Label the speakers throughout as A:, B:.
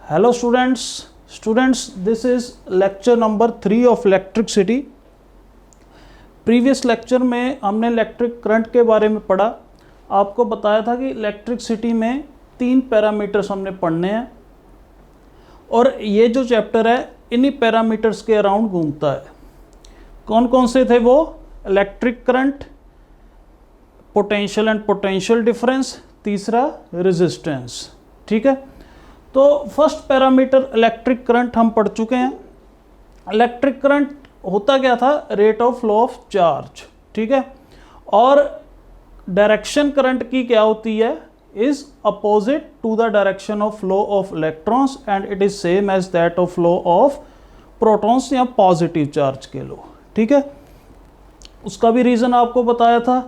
A: Hello students, this is lecture number 3 of electricity. Previous lecture में हमने electric current के बारे में पढ़ा। आपको बताया था कि इलेक्ट्रिसिटी में 3 पैरामीटर्स हमने पढ़ने हैं और ये जो चैप्टर है इन्हीं पैरामीटर्स के अराउंड घूमता है। कौन कौन से थे वो? Electric current, potential and potential difference, तीसरा रेजिस्टेंस। ठीक है, तो फर्स्ट पैरामीटर इलेक्ट्रिक करंट हम पढ़ चुके हैं। इलेक्ट्रिक करंट होता क्या था? Rate of flow of charge. ठीक है, और डायरेक्शन करंट की क्या होती है? Is opposite to the direction of flow of electrons and it is same as that of flow of protons या पॉजिटिव चार्ज के लो। ठीक है, उसका भी रीज़न आपको बताया था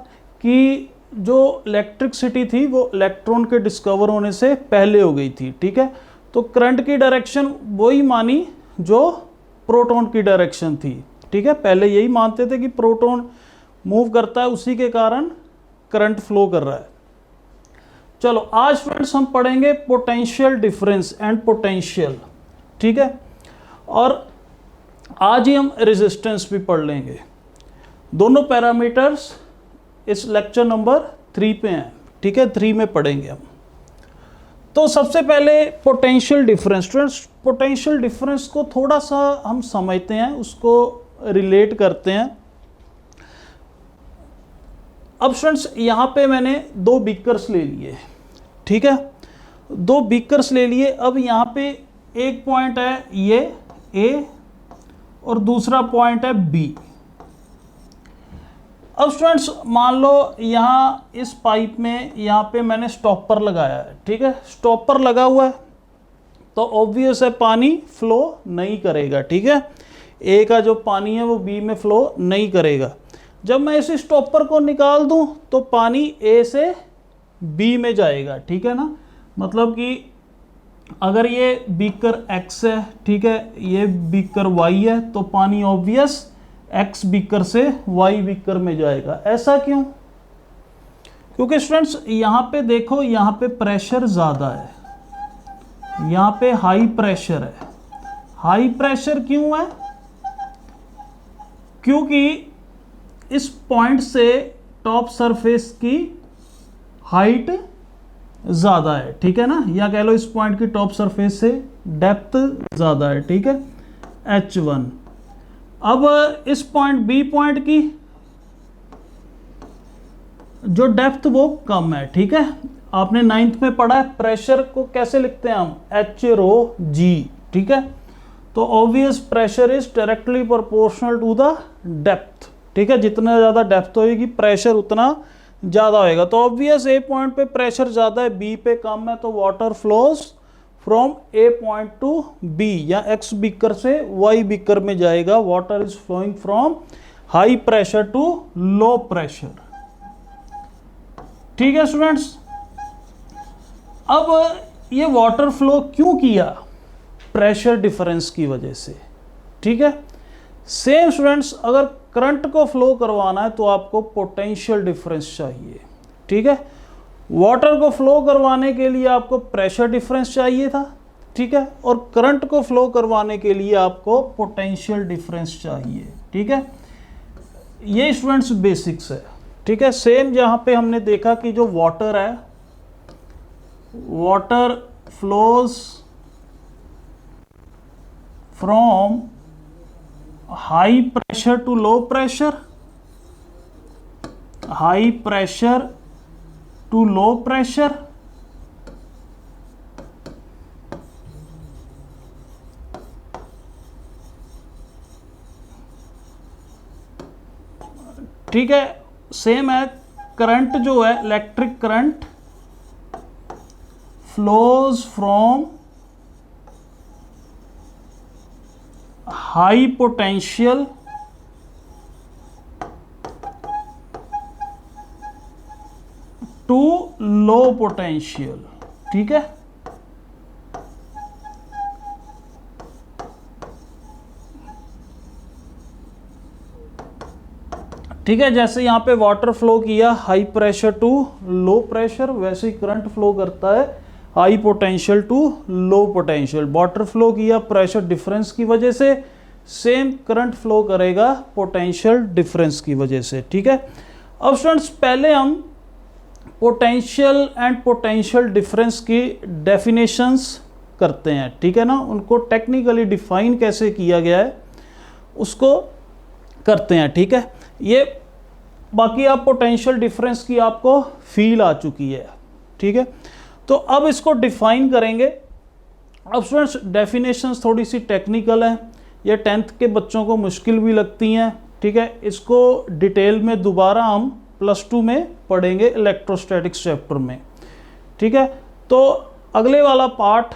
A: कि जो इलेक्ट्रिसिटी थी वो इलेक्ट्रॉन के डिस्कवर होने से पहले हो गई थी। ठीक है, तो करंट की डायरेक्शन वही मानी जो प्रोटॉन की डायरेक्शन थी। ठीक है, पहले यही मानते थे कि प्रोटॉन मूव करता है, उसी के कारण करंट फ्लो कर रहा है। चलो आज फ्रेंड्स हम पढ़ेंगे पोटेंशियल डिफरेंस एंड पोटेंशियल। ठीक है, और आज ही हम रेजिस्टेंस भी पढ़ लेंगे। दोनों पैरामीटर्स इस लेक्चर नंबर 3 पे हैं। ठीक है, 3 में पढ़ेंगे हम। तो सबसे पहले potential difference. Students, potential difference को थोड़ा सा हम समझते हैं, उसको रिलेट करते हैं। अब स्टूडेंट्स यहाँ पे मैंने 2 बीकर्स ले लिए। ठीक है, 2 बीकर्स ले लिए। अब यहाँ पे एक पॉइंट है ये ए और दूसरा पॉइंट है बी। अब स्टूडेंट्स मान लो यहाँ इस पाइप में यहाँ पे मैंने स्टॉपर लगाया है। ठीक है, स्टॉपर लगा हुआ है तो ऑब्वियस है पानी फ्लो नहीं करेगा। ठीक है, ए का जो पानी है वो बी में फ्लो नहीं करेगा। जब मैं इस स्टॉपर को निकाल दूं तो पानी ए से बी में जाएगा। ठीक है ना, मतलब कि अगर ये बीकर एक्स है, ठीक है, ये बीकर वाई है, तो पानी ऑब्वियस एक्स बीकर से वाई बीकर में जाएगा। ऐसा क्यों? क्योंकि स्टूडेंट्स यहाँ पे देखो, यहाँ पे प्रेशर ज़्यादा है, यहाँ पे हाई प्रेशर है। हाई प्रेशर क्यों है? क्योंकि इस पॉइंट से टॉप सरफेस की हाइट ज़्यादा है। ठीक है ना, या कह लो इस पॉइंट की टॉप सरफेस से डेप्थ ज़्यादा है। ठीक है, H1। अब इस पॉइंट बी पॉइंट की जो डेप्थ वो कम है। ठीक है, आपने 9th में पढ़ा है प्रेशर को कैसे लिखते हैं हम? H ρg। ठीक है, तो obvious pressure is directly proportional to the depth. ठीक है, जितना ज़्यादा डेप्थ होगी प्रेशर उतना ज़्यादा होएगा। तो ऑब्वियस ए पॉइंट पे प्रेशर ज़्यादा है, बी पे कम है, तो water flows from A point to B, या एक्स बीकर से वाई बीकर में जाएगा। Water is flowing from high pressure to low pressure. ठीक है स्टूडेंट्स, अब ये वाटर फ्लो क्यों किया? प्रेशर डिफरेंस की वजह से। ठीक है, सेम स्टूडेंट्स, अगर करंट को फ्लो करवाना है तो आपको पोटेंशियल डिफरेंस चाहिए। ठीक है, वाटर को फ्लो करवाने के लिए आपको प्रेशर डिफरेंस चाहिए था। ठीक है, और करंट को फ्लो करवाने के लिए आपको पोटेंशियल डिफरेंस चाहिए। ठीक है, ये स्टूडेंट्स बेसिक्स है। ठीक है, सेम जहाँ पे हमने देखा कि जो वाटर है, water flows from high pressure to low pressure, high pressure to low pressure. ठीक है, सेम है करंट जो है, electric current flows from high potential to low potential. ठीक है, ठीक है, जैसे यहाँ पे वाटर फ्लो किया high pressure to low pressure, वैसे ही करंट फ्लो करता है high potential to low potential. Water flow किया प्रेशर डिफरेंस की वजह से, सेम करंट फ्लो करेगा पोटेंशियल डिफरेंस की वजह से, ठीक है। अब स्टूडेंट्स पहले हम पोटेंशियल एंड पोटेंशियल डिफरेंस की डेफिनेशंस करते हैं, ठीक है ना। उनको टेक्निकली डिफाइन कैसे किया गया है उसको करते हैं, ठीक है। ये बाकी आप पोटेंशियल डिफरेंस की आपको फील आ चुकी है, ठीक है। तो अब इसको डिफाइन करेंगे। अब स्टूडेंट्स डेफिनेशंस थोड़ी सी टेक्निकल है, ये 10th के बच्चों को मुश्किल भी लगती हैं, ठीक है। इसको डिटेल में दोबारा हम +2 में पढ़ेंगे इलेक्ट्रोस्टैटिक्स चैप्टर में, ठीक है। तो अगले वाला पार्ट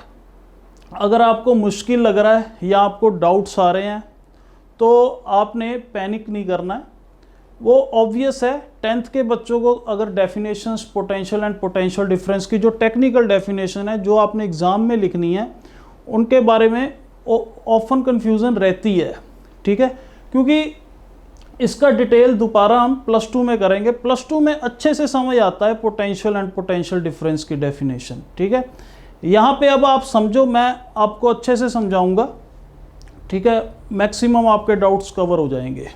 A: अगर आपको मुश्किल लग रहा है या आपको डाउट्स आ रहे हैं तो आपने पैनिक नहीं करना है। वो ऑब्वियस है, 10th के बच्चों को अगर definitions potential and potential difference की जो टेक्निकल डेफिनेशन है जो आपने एग्ज़ाम में लिखनी है उनके बारे में ऑफन कन्फ्यूज़न रहती है, ठीक है। क्योंकि इसका डिटेल दोबारा हम +2 में करेंगे। +2 में अच्छे से समझ आता है पोटेंशियल एंड पोटेंशियल डिफरेंस की डेफिनेशन, ठीक है। यहाँ पे अब आप समझो, मैं आपको अच्छे से समझाऊंगा, ठीक है। मैक्सिमम आपके डाउट्स कवर हो जाएंगे।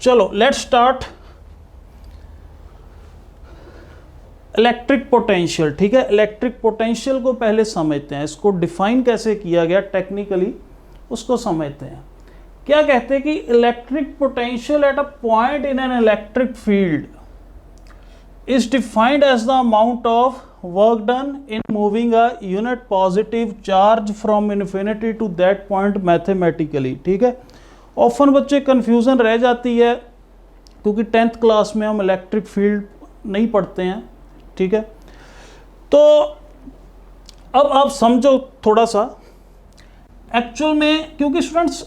A: चलो लेट्स स्टार्ट। इलेक्ट्रिक पोटेंशियल, ठीक है। इलेक्ट्रिक पोटेंशियल को पहले समझते हैं, इसको डिफाइन कैसे किया गया टेक्निकली उसको समझते हैं। क्या कहते हैं कि electric potential at a point in an electric field is defined as the amount of work done in moving a unit positive charge from infinity to that point mathematically, ठीक है। ऑफन बच्चे कन्फ्यूज़न रह जाती है क्योंकि 10th class में हम electric field नहीं पढ़ते हैं, ठीक है। तो अब आप समझो थोड़ा सा एक्चुअल में, क्योंकि स्टूडेंट्स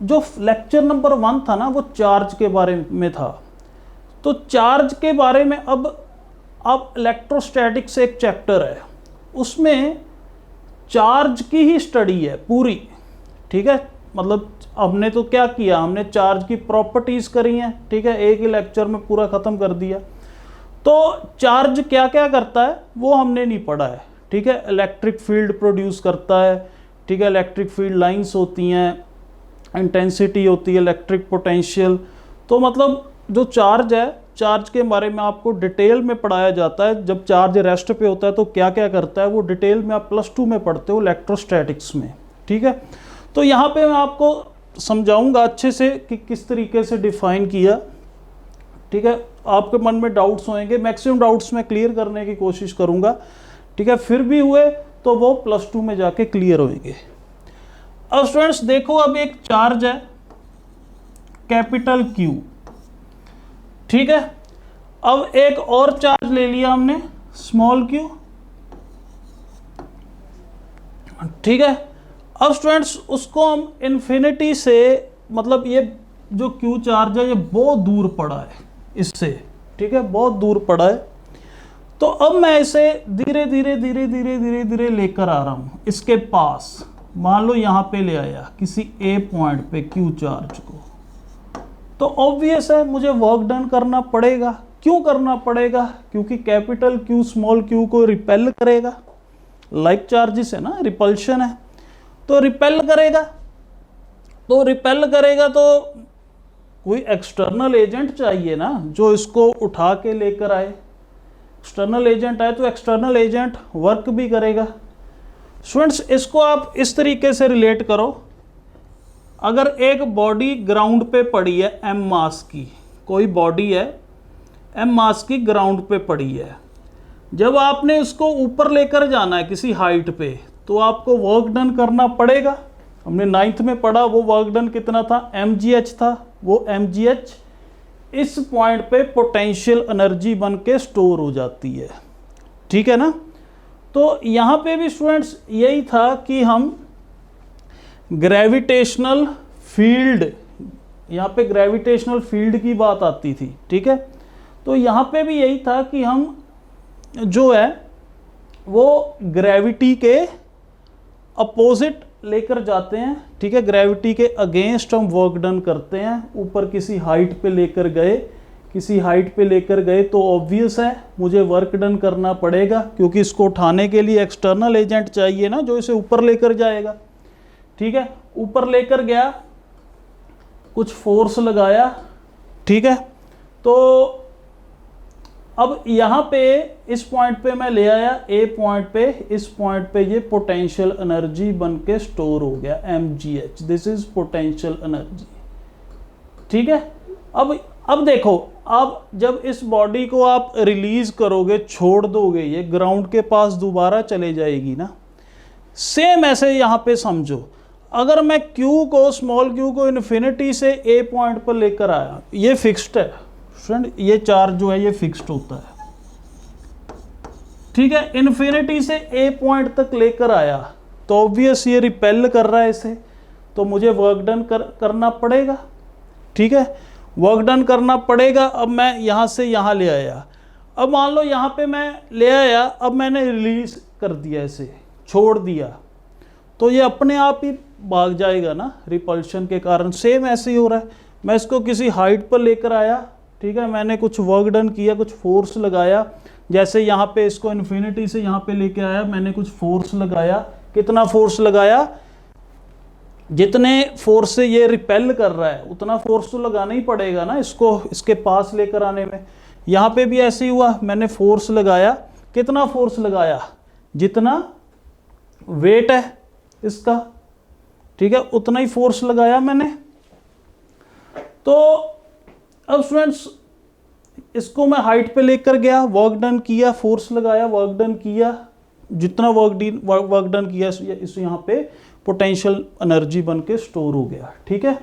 A: जो लेक्चर नंबर 1 था ना वो चार्ज के बारे में था, तो चार्ज के बारे में अब इलेक्ट्रोस्टैटिक्स एक चैप्टर है उसमें चार्ज की ही स्टडी है पूरी, ठीक है। मतलब हमने तो क्या किया, हमने चार्ज की प्रॉपर्टीज़ करी हैं, ठीक है, एक ही लेक्चर में पूरा ख़त्म कर दिया। तो चार्ज क्या क्या करता है वो हमने नहीं पढ़ा है, ठीक है। इलेक्ट्रिक फील्ड प्रोड्यूस करता है, ठीक है। इलेक्ट्रिक फील्ड लाइंस होती हैं, इंटेंसिटी होती है, इलेक्ट्रिक पोटेंशियल। तो मतलब जो चार्ज है, चार्ज के बारे में आपको डिटेल में पढ़ाया जाता है। जब चार्ज रेस्ट पे होता है तो क्या क्या करता है वो डिटेल में आप +2 में पढ़ते हो इलेक्ट्रोस्टैटिक्स में, ठीक है। तो यहाँ पे मैं आपको समझाऊंगा अच्छे से कि किस तरीके से डिफाइन किया, ठीक है। आपके मन में डाउट्स होंगे, मैक्सिमम डाउट्स मैं क्लियर करने की कोशिश करूँगा, ठीक है। फिर भी हुए तो वो +2 में जाके क्लियर होंगे। अब स्टूडेंट्स देखो, अब एक चार्ज है कैपिटल Q, ठीक है। अब एक और चार्ज ले लिया हमने स्मॉल q, ठीक है। अब स्टूडेंट्स उसको हम इन्फिनिटी से, मतलब ये जो Q चार्ज है ये बहुत दूर पड़ा है इससे, ठीक है, बहुत दूर पड़ा है। तो अब मैं इसे धीरे धीरे धीरे धीरे धीरे धीरे लेकर आ रहा हूँ इसके पास। मान लो यहाँ पे ले आया किसी A पॉइंट पे Q चार्ज को, तो ऑब्वियस है मुझे वर्क डन करना पड़ेगा। क्यों करना पड़ेगा? क्योंकि कैपिटल Q स्मॉल q को रिपेल करेगा, लाइक चार्जेस है ना, रिपल्शन है, तो रिपेल करेगा। तो रिपेल करेगा तो कोई एक्सटर्नल एजेंट चाहिए ना जो इसको उठा के लेकर आए। एक्सटर्नल एजेंट आए तो एक्सटर्नल एजेंट वर्क भी करेगा। स्टूडेंट्स इसको आप इस तरीके से रिलेट करो, अगर एक बॉडी ग्राउंड पे पड़ी है m मास की, कोई बॉडी है m मास की ग्राउंड पे पड़ी है, जब आपने उसको ऊपर लेकर जाना है किसी हाइट पे तो आपको वर्क डन करना पड़ेगा। हमने 9th में पढ़ा, वो वर्क डन कितना था, mgh था। वो mgh इस पॉइंट पे पोटेंशियल एनर्जी बन के स्टोर हो जाती है, ठीक है ना। तो यहाँ पे भी स्टूडेंट्स यही था कि हम ग्रेविटेशनल फील्ड, यहाँ पे ग्रेविटेशनल फील्ड की बात आती थी, ठीक है। तो यहाँ पे भी यही था कि हम जो है वो ग्रेविटी के अपोजिट लेकर जाते हैं, ठीक है। ग्रेविटी के अगेंस्ट हम वर्क डन करते हैं। ऊपर किसी हाइट पे लेकर गए किसी हाइट पे लेकर गए तो ऑब्वियस है मुझे वर्क डन करना पड़ेगा, क्योंकि इसको उठाने के लिए एक्सटर्नल एजेंट चाहिए ना जो इसे ऊपर लेकर जाएगा। ठीक है, ऊपर लेकर गया, कुछ फोर्स लगाया, ठीक है, तो अब यहाँ पे इस पॉइंट पे मैं ले आया, ए पॉइंट पे, इस पॉइंट पे ये पोटेंशियल एनर्जी बन के स्टोर हो गया, mgh, this is potential energy. ठीक है, अब देखो, अब जब इस बॉडी को आप रिलीज करोगे, छोड़ दोगे, ये ग्राउंड के पास दोबारा चले जाएगी ना। सेम ऐसे यहाँ पे समझो, अगर मैं Q को, स्मॉल q को इन्फिनिटी से A पॉइंट पर लेकर आया, ये फिक्स्ड है फ्रेंड, ये चार्ज जो है ये फिक्स्ड होता है। ठीक है, इन्फिनिटी से A पॉइंट तक लेकर आया तो ऑब्वियस ये रिपेल कर रहा है इसे, तो मुझे वर्क डन करना पड़ेगा। ठीक है, वर्क डन करना पड़ेगा। अब मैं यहाँ से यहाँ ले आया, अब मान लो यहाँ पे मैं ले आया, अब मैंने रिलीज कर दिया, इसे छोड़ दिया, तो ये अपने आप ही भाग जाएगा ना रिपल्शन के कारण। सेम ऐसे ही हो रहा है, मैं इसको किसी हाइट पर लेकर आया, ठीक है, मैंने कुछ वर्क डन किया, कुछ फोर्स लगाया, जैसे यहाँ पे इसको इन्फिनिटी से यहाँ पे लेके आया, मैंने कुछ फोर्स लगाया, कितना फोर्स लगाया, जितने फोर्स से ये रिपेल कर रहा है उतना फोर्स तो लगाना ही पड़ेगा ना इसको इसके पास लेकर आने में। यहाँ पे भी ऐसे ही हुआ, मैंने फोर्स लगाया, कितना फोर्स लगाया, जितना वेट है इसका, ठीक है, उतना ही फोर्स लगाया मैंने। तो अब स्टूडेंट्स इसको मैं हाइट पे लेकर गया, वर्क डन किया, फोर्स लगाया, वर्क डन किया, जितना वर्क डन किया इस यहाँ पे पोटेंशियल एनर्जी बन के स्टोर हो गया। ठीक है,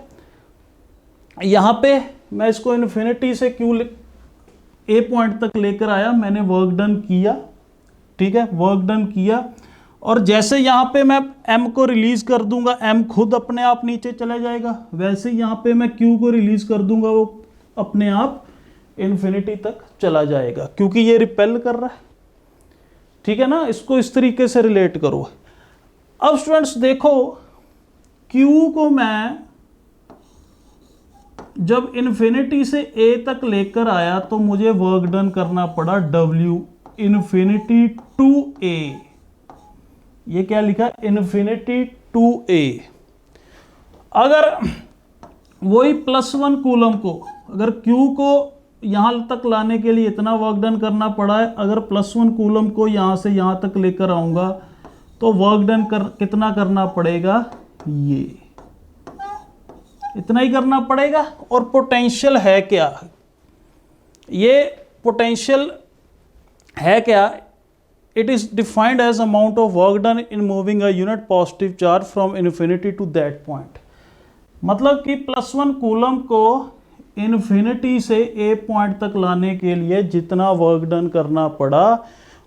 A: यहाँ पे मैं इसको इन्फिनिटी से A पॉइंट तक लेकर आया, मैंने वर्क डन किया, ठीक है, वर्क डन किया, और जैसे यहाँ पे मैं M को रिलीज कर दूंगा, M खुद अपने आप नीचे चला जाएगा, वैसे यहाँ पे मैं Q को रिलीज कर दूंगा, वो अपने आप इन्फिनिटी तक चला जाएगा, क्योंकि ये रिपेल कर रहा है। ठीक है ना, इसको इस तरीके से रिलेट करो। अब स्टूडेंट्स देखो, Q को मैं जब इन्फिनिटी से A तक लेकर आया तो मुझे वर्क डन करना पड़ा W इन्फिनिटी टू A। ये क्या लिखा, इन्फिनिटी टू A। अगर वही +1 कूलम को, अगर Q को यहां तक लाने के लिए इतना वर्क डन करना पड़ा है, अगर +1 कूलम को यहां से यहां तक लेकर आऊंगा तो वर्क डन कितना करना पड़ेगा, ये इतना ही करना पड़ेगा। और पोटेंशियल है क्या, ये पोटेंशियल है क्या, it is defined as amount of work done in moving a unit positive charge from infinity to that point. मतलब कि +1 कूलम को इन्फिनिटी से A पॉइंट तक लाने के लिए जितना वर्क डन करना पड़ा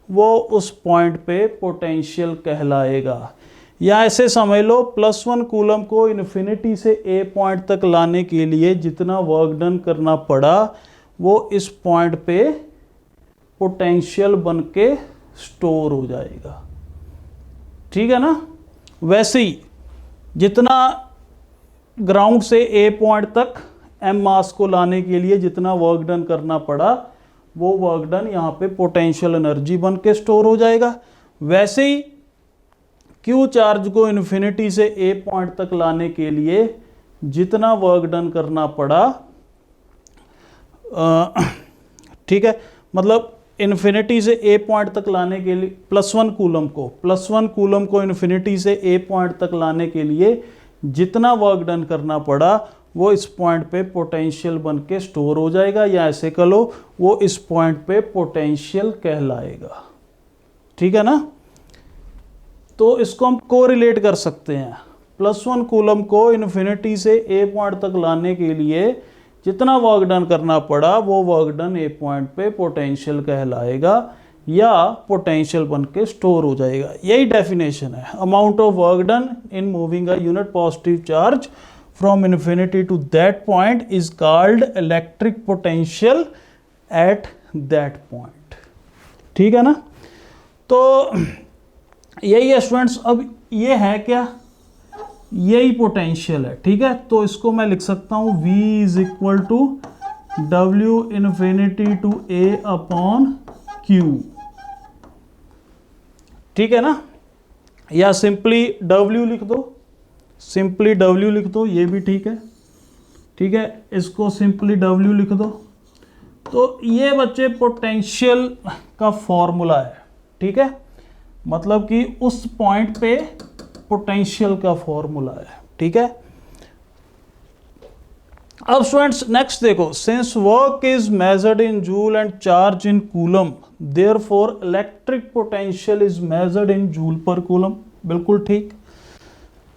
A: वो उस पॉइंट पे पोटेंशियल कहलाएगा। या ऐसे समझ लो, +1 कूलम को इन्फिनिटी से A पॉइंट तक लाने के लिए जितना वर्क डन करना पड़ा वो इस पॉइंट पे पोटेंशियल बन के स्टोर हो जाएगा। ठीक है ना, वैसे ही जितना ग्राउंड से A पॉइंट तक M मास को लाने के लिए जितना वर्क डन करना पड़ा वो वर्क डन यहाँ पे पोटेंशियल एनर्जी बन के स्टोर हो जाएगा। वैसे ही Q चार्ज को इन्फिनिटी से A पॉइंट तक लाने के लिए जितना वर्क डन करना पड़ा, ठीक है, मतलब इन्फिनिटी से A पॉइंट तक लाने के लिए +1 कूलम को इन्फिनिटी से A पॉइंट तक लाने के लिए जितना वर्क डन करना पड़ा वो इस पॉइंट पे पोटेंशियल बन के स्टोर हो जाएगा, या ऐसे कह लो वो इस पॉइंट पे पोटेंशियल कहलाएगा। ठीक है ना, तो इसको हम कोरिलेट कर सकते हैं। +1 कूलम को इन्फिनिटी से A पॉइंट तक लाने के लिए जितना वर्क डन करना पड़ा वो वर्क डन A पॉइंट पे पोटेंशियल कहलाएगा या पोटेंशियल बन के स्टोर हो जाएगा। यही डेफिनेशन है, amount of work done in moving a unit positive charge from infinity to that point is called electric potential at that point। ठीक है ना, तो यही है स्टूडेंट्स। अब ये है क्या, यही पोटेंशियल है। ठीक है, तो इसको मैं लिख सकता हूं V is equal to W infinity to A upon Q, ठीक है ना, या सिंपली W लिख दो, सिंपली W लिख दो, ये भी ठीक है, ठीक है, इसको सिंपली W लिख दो। तो ये बच्चे पोटेंशियल का फॉर्मूला है, ठीक है, मतलब कि उस पॉइंट पे पोटेंशियल का फॉर्मूला है, ठीक है। अब स्टूडेंट्स नेक्स्ट देखो, since work is measured in joule and charge in coulomb, therefore electric potential is measured in joule पर कूलम। बिल्कुल ठीक,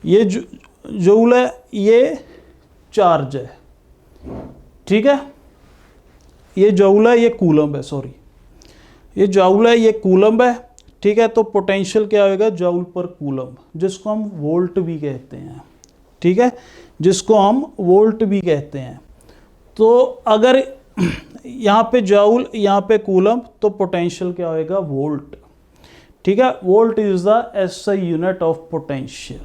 A: ये जूल है, ये चार्ज है, ठीक है, ये जूल है, ये कूलम है, सॉरी, ये जूल है, ये कूलम है, ठीक है। तो पोटेंशियल क्या होगा, जूल पर कूलम, जिसको हम वोल्ट भी कहते हैं, ठीक है, जिसको हम वोल्ट भी कहते हैं। तो अगर यहाँ पे जूल, यहाँ पे कूलम, तो पोटेंशियल क्या होगा, वोल्ट, ठीक है। Volt is the SI unit of potential,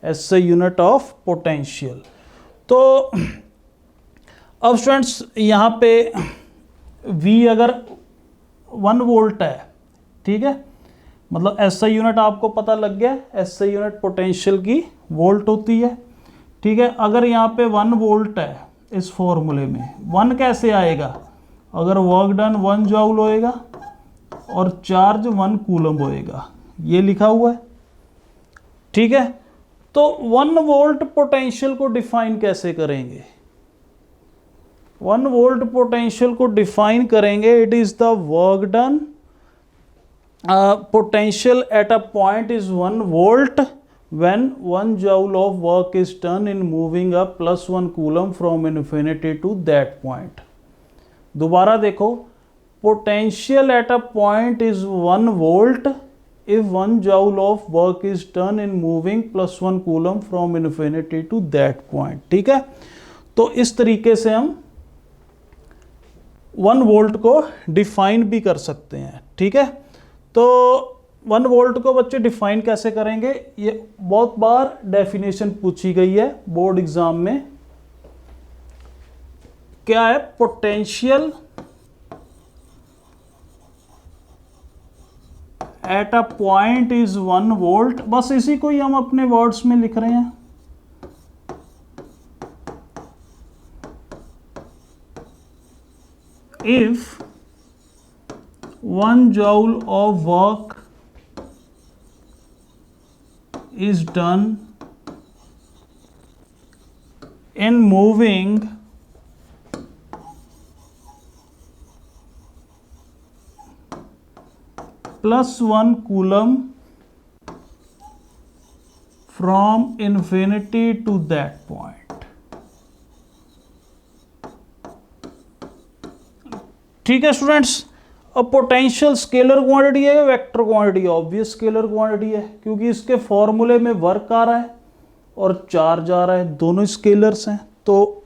A: SI unit of potential. तो अब स्टूडेंट्स यहाँ पे V अगर 1 वोल्ट है, ठीक है, मतलब एसआई यूनिट आपको पता लग गया, एसआई यूनिट पोटेंशियल की वोल्ट होती है, ठीक है। अगर यहाँ पे 1 वोल्ट है, इस फॉर्मूले में 1 कैसे आएगा, अगर वर्क डन 1 जूल होएगा और चार्ज 1 कूलम होएगा, ये लिखा हुआ है, ठीक है। तो 1 वोल्ट पोटेंशियल को डिफाइन कैसे करेंगे, 1 वोल्ट पोटेंशियल को डिफाइन करेंगे, it is the work done potential at a point is 1 volt when 1 joule of work is done in moving a +1 coulomb from infinity to that point। दोबारा देखो, potential at a point is 1 volt if 1 joule of work is done in moving +1 coulomb from infinity to that point, ठीक है। तो इस तरीके से हम 1 volt को डिफाइन भी कर सकते हैं, ठीक है। तो 1 वोल्ट को बच्चे डिफाइन कैसे करेंगे, ये बहुत बार डेफिनेशन पूछी गई है बोर्ड एग्जाम में। क्या है, potential at a point is 1 volt, बस इसी को ही हम अपने वर्ड्स में लिख रहे हैं। If 1 joule of work is done in moving +1 coulomb from infinity to that point, ठीक है स्टूडेंट्स। अब पोटेंशियल स्केलर क्वांटिटी है या vector quantity, obvious scalar quantity है, क्योंकि इसके फॉर्मूले में वर्क आ रहा है और चार्ज आ रहा है, दोनों स्केलर्स हैं, तो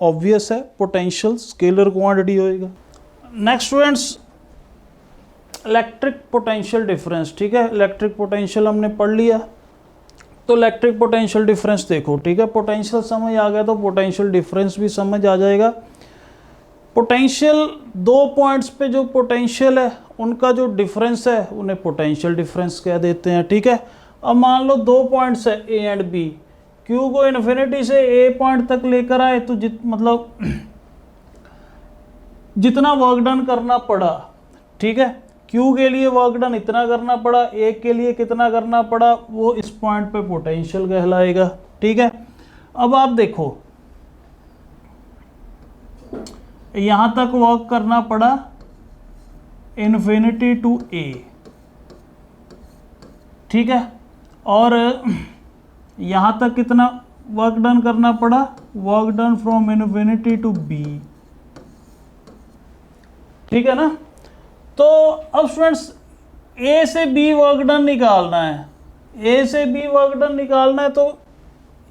A: ऑब्वियस है पोटेंशियल स्केलर क्वांटिटी होएगा। Next students, electric potential difference, ठीक है, इलेक्ट्रिक पोटेंशियल हमने पढ़ लिया, तो इलेक्ट्रिक पोटेंशियल डिफरेंस देखो, ठीक है, पोटेंशियल समझ आ गया तो पोटेंशियल डिफरेंस भी समझ आ जाएगा। पोटेंशियल 2 पॉइंट्स पे जो पोटेंशियल है उनका जो डिफरेंस है उन्हें पोटेंशियल डिफरेंस कह देते हैं, ठीक है। अब मान लो 2 पॉइंट्स है ए एंड बी, क्यू को इन्फिनिटी से ए पॉइंट तक लेकर आए तो मतलब जितना वर्क डन करना पड़ा, ठीक है, क्यू के लिए वर्क डन इतना करना पड़ा, ए के लिए कितना करना पड़ा, वो इस पॉइंट पे पोटेंशियल कहलाएगा, ठीक है। अब आप देखो, यहां तक वर्क करना पड़ा इन्फिनिटी टू ए, ठीक है, और यहां तक कितना वर्क डन करना पड़ा, work done from infinity to B, ठीक है ना। तो अब स्टूडेंट्स ए से बी वर्क डन निकालना है, ए से बी वर्क डन निकालना है, तो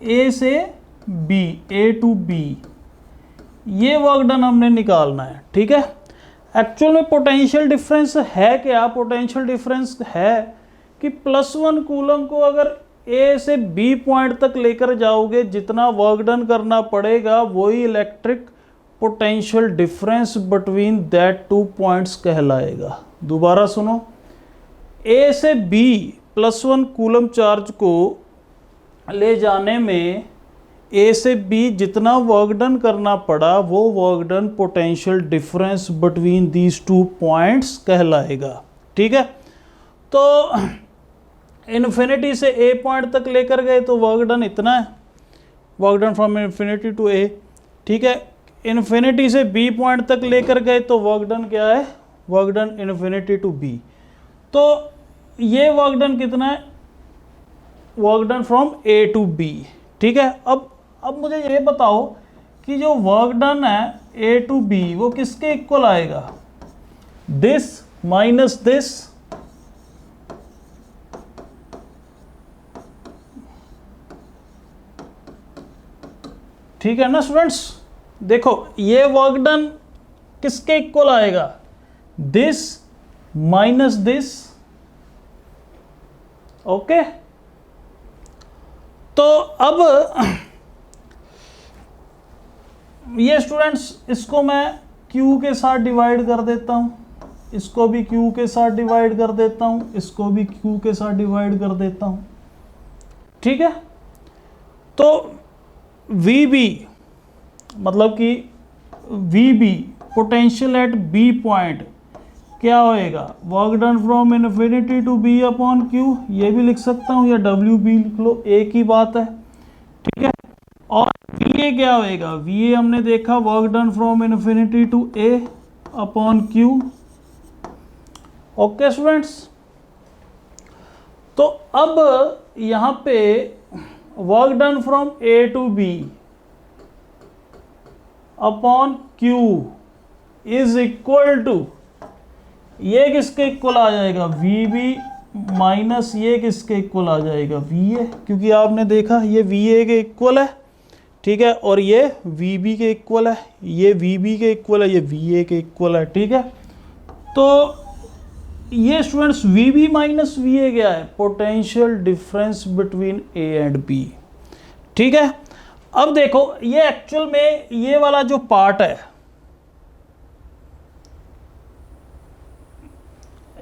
A: ए से बी, ए टू बी, ये वर्क डन हमने निकालना है, ठीक है। एक्चुअल में पोटेंशियल डिफरेंस है क्या, पोटेंशियल डिफरेंस है कि +1 कूलम को अगर ए से बी पॉइंट तक लेकर जाओगे, जितना वर्क डन करना पड़ेगा वही electric potential difference between that two points कहलाएगा। दोबारा सुनो, ए से बी +1 कूलम चार्ज को ले जाने में ए से बी जितना वर्क डन करना पड़ा वो work done potential difference between these two points कहलाएगा। ठीक है, तो इन्फिनिटी से ए पॉइंट तक लेकर गए तो वर्क डन इतना है, work done from infinity to A. ठीक है, इन्फिनिटी से बी पॉइंट तक लेकर गए तो वर्क डन क्या है, work done infinity to B. तो ये वर्क डन कितना है, work done from A to B. ठीक है, अब मुझे ये बताओ कि जो वर्क डन है ए टू बी वो किसके इक्वल आएगा, दिस माइनस दिस। ठीक है ना स्टूडेंट्स, देखो ये वर्क डन किसके इक्वल आएगा, दिस माइनस दिस। ओके, तो अब ये स्टूडेंट्स इसको मैं Q के साथ डिवाइड कर देता हूं, इसको भी Q के साथ डिवाइड कर देता हूं, इसको भी Q के साथ डिवाइड कर देता हूं। ठीक है, तो VB मतलब कि VB potential at B point क्या होएगा, work done from infinity to B upon Q। ये भी लिख सकता हूँ या WB लिख लो, एक ही बात है। ठीक है, और VA क्या होएगा, VA हमने देखा work done from infinity to A upon Q। Okay students, तो अब यहाँ पे work done from A to B upon Q is equal to, ये किसके इक्वल आ जाएगा, वी बी माइनस ये किसके इक्वल आ जाएगा, वी ए, क्योंकि आपने देखा ये वी ए के इक्वल है। ठीक है, और ये वी बी के इक्वल है, ये वी बी के इक्वल है, ये वी ए के इक्वल है। ठीक है, तो ये students V B minus V A क्या है, potential difference between A and B. ठीक है, अब देखो ये एक्चुअल में ये वाला जो पार्ट है,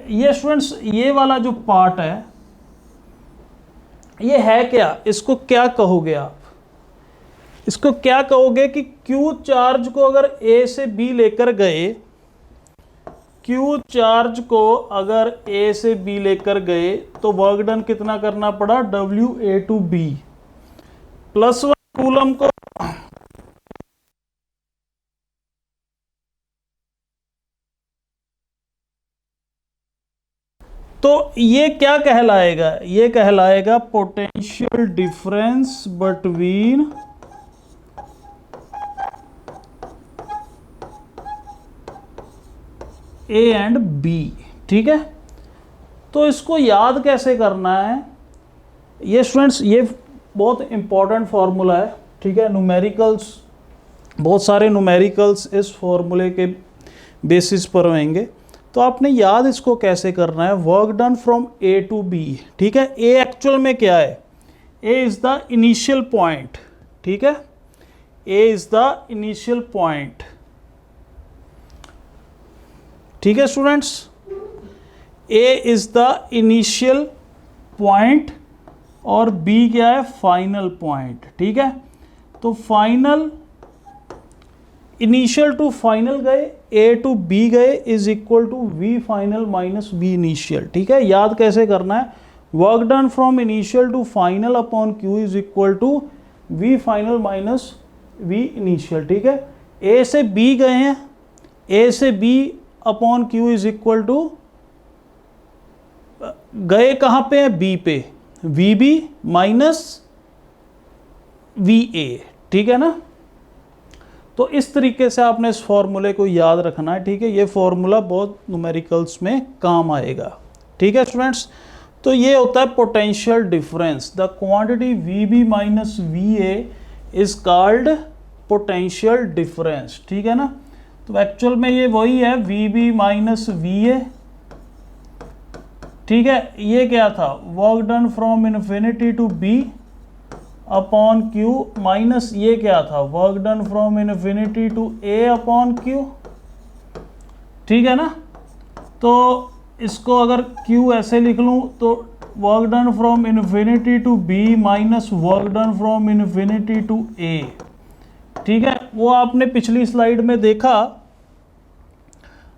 A: ये स्टूडेंट्स ये वाला जो पार्ट है ये है क्या, इसको क्या कहोगे आप, इसको क्या कहोगे कि Q चार्ज को अगर A से B लेकर गए, Q चार्ज को अगर A से B लेकर गए तो वर्क डन कितना करना पड़ा, WA टू B +1 कूलम को तो ये क्या कहलाएगा, ये कहलाएगा potential difference between A and B. ठीक है, तो इसको याद कैसे करना है, ये स्टूडेंट्स ये बहुत इंपॉर्टेंट फॉर्मूला है। ठीक है, न्यूमेरिकल्स, बहुत सारे न्यूमेरिकल्स इस फॉर्मूले के बेसिस पर होंगे, तो आपने याद इसको कैसे करना है, work done from A to B. ठीक है, ए एक्चुअल में क्या है, A is the initial point. ठीक है, A is the initial point. ठीक है students, A is the initial point और बी क्या है, फाइनल पॉइंट। ठीक है, तो फाइनल, इनिशियल टू फाइनल गए, ए टू बी गए is equal to V final minus V initial. ठीक है, याद कैसे करना है, work done from initial to final upon Q is equal to V final minus V initial. ठीक है, ए से बी गए हैं, ए से B upon Q is equal to, गए कहाँ पे है, बी पे, V B minus V A. ठीक है ना, तो इस तरीके से आपने इस फॉर्मूले को याद रखना है। ठीक है, ये फॉर्मूला बहुत न्यूमेरिकल्स में काम आएगा। ठीक है स्टूडेंट्स, तो ये होता है potential difference, the quantity V B minus V A is called potential difference. ठीक है ना, तो एक्चुअल में ये वही है V B minus V A. ठीक है, ये क्या था, work done from infinity to B upon Q minus ये क्या था, work done from infinity to A upon Q, ठीक है ना। तो इसको अगर क्यू ऐसे लिख लूँ तो work done from infinity to B minus work done from infinity to A, ठीक है। वो आपने पिछली स्लाइड में देखा,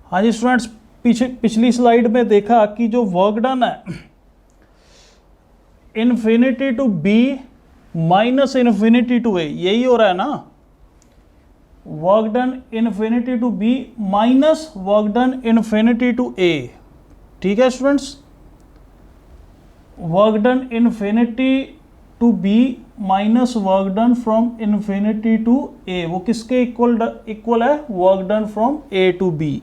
A: हाँ जी स्टूडेंट्स, पिछली स्लाइड में देखा कि जो वर्क डन है infinity to B minus infinity to A, यही हो रहा है ना, work done infinity to B minus work done infinity to A, ठीक है students. Work done infinity to B minus work done from infinity to A, वो किसके equal है, work done from A to B,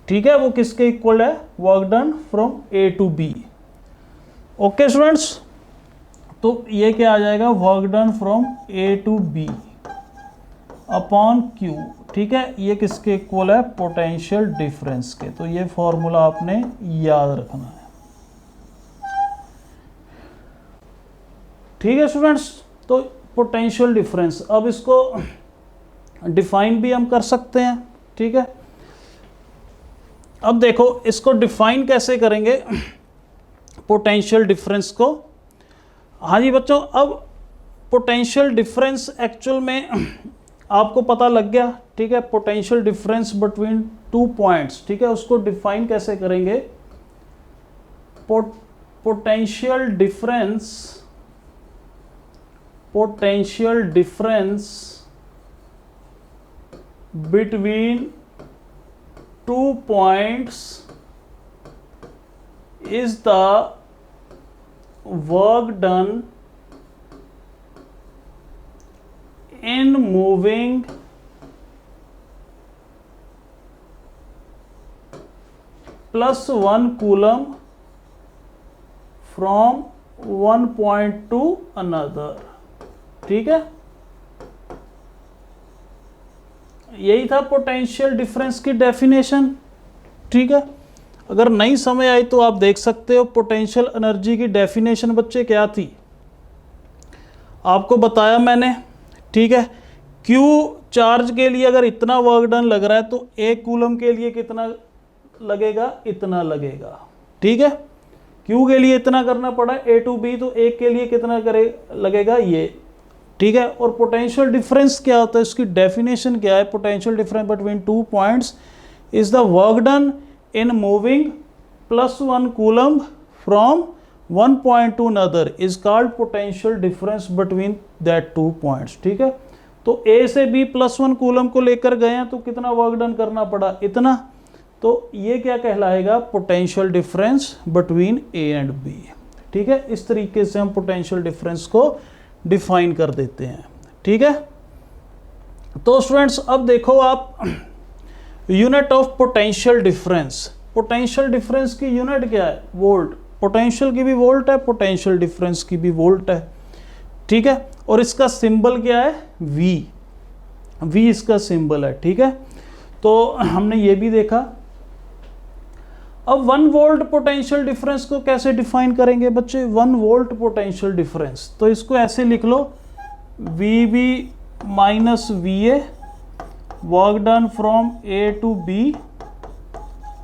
A: ठीक है। वो किसके equal है, work done from A to B. Okay students, तो ये क्या आ जाएगा, work done from A to B upon Q, ठीक है। ये किसके इक्वल है, पोटेंशियल डिफरेंस के। तो ये फॉर्मूला आपने याद रखना है, ठीक है स्टूडेंट्स। तो पोटेंशियल डिफरेंस, अब इसको डिफाइन भी हम कर सकते हैं, ठीक है। अब देखो इसको डिफाइन कैसे करेंगे पोटेंशियल डिफरेंस को। हाँ जी बच्चों, अब पोटेंशियल डिफरेंस एक्चुअल में आपको पता लग गया, ठीक है। Potential difference between two points, ठीक है, उसको डिफाइन कैसे करेंगे, potential difference between two points is the work done in moving plus 1 coulomb from one point to another, ठीक है। यही था पोटेंशियल डिफरेंस की डेफिनेशन, ठीक है। अगर नहीं समझ आई तो आप देख सकते हो पोटेंशियल एनर्जी की डेफिनेशन बच्चे क्या थी, आपको बताया मैंने, ठीक है। क्यू चार्ज के लिए अगर इतना वर्क डन लग रहा है तो एक कूलम के लिए कितना लगेगा, इतना लगेगा, ठीक है। क्यू के लिए इतना करना पड़ा ए टू बी, तो एक के लिए कितना लगेगा ये, ठीक है। और पोटेंशियल डिफरेंस क्या होता है, इसकी डेफिनेशन क्या है, potential difference between two points is the work done in moving plus 1 coulomb from one point to another is called potential difference between that two points, ठीक है। तो A से B प्लस 1 कूलम को लेकर गए हैं तो कितना वर्क डन करना पड़ा, इतना। तो ये क्या कहलाएगा, potential difference between A and B, ठीक है। इस तरीके से हम पोटेंशियल डिफरेंस को डिफाइन कर देते हैं, ठीक है। तो स्टूडेंट्स अब देखो आप unit of potential difference, potential difference की यूनिट क्या है, वोल्ट। पोटेंशियल की भी वोल्ट है, पोटेंशियल डिफरेंस की भी वोल्ट है, ठीक है। और इसका सिंबल क्या है, V, V इसका सिंबल है, ठीक है। तो हमने ये भी देखा। अब 1 वोल्ट पोटेंशियल डिफरेंस को कैसे डिफाइन करेंगे बच्चे, 1 वोल्ट पोटेंशियल डिफरेंस, तो इसको ऐसे लिख लो, VB minus VA work done from A to B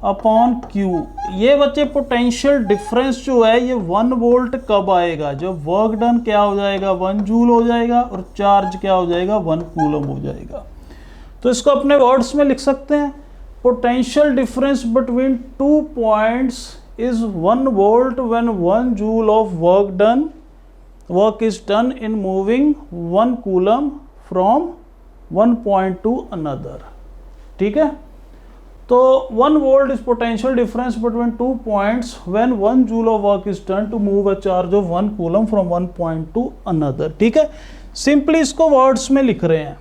A: upon Q. ये बच्चे पोटेंशियल डिफरेंस जो है ये 1 वोल्ट कब आएगा, जब वर्क डन क्या हो जाएगा, 1 जूल हो जाएगा और चार्ज क्या हो जाएगा, 1 कूलम हो जाएगा। तो इसको अपने वर्ड्स में लिख सकते हैं, potential difference between two points is 1 volt when 1 joule of work is done in moving 1 coulomb from 1 point to another, ठीक है। तो 1 volt is potential difference between 2 points when 1 joule of work is done to move a charge of 1 coulomb from 1 point to another, ठीक है। Simply इसको words में लिख रहे हैं,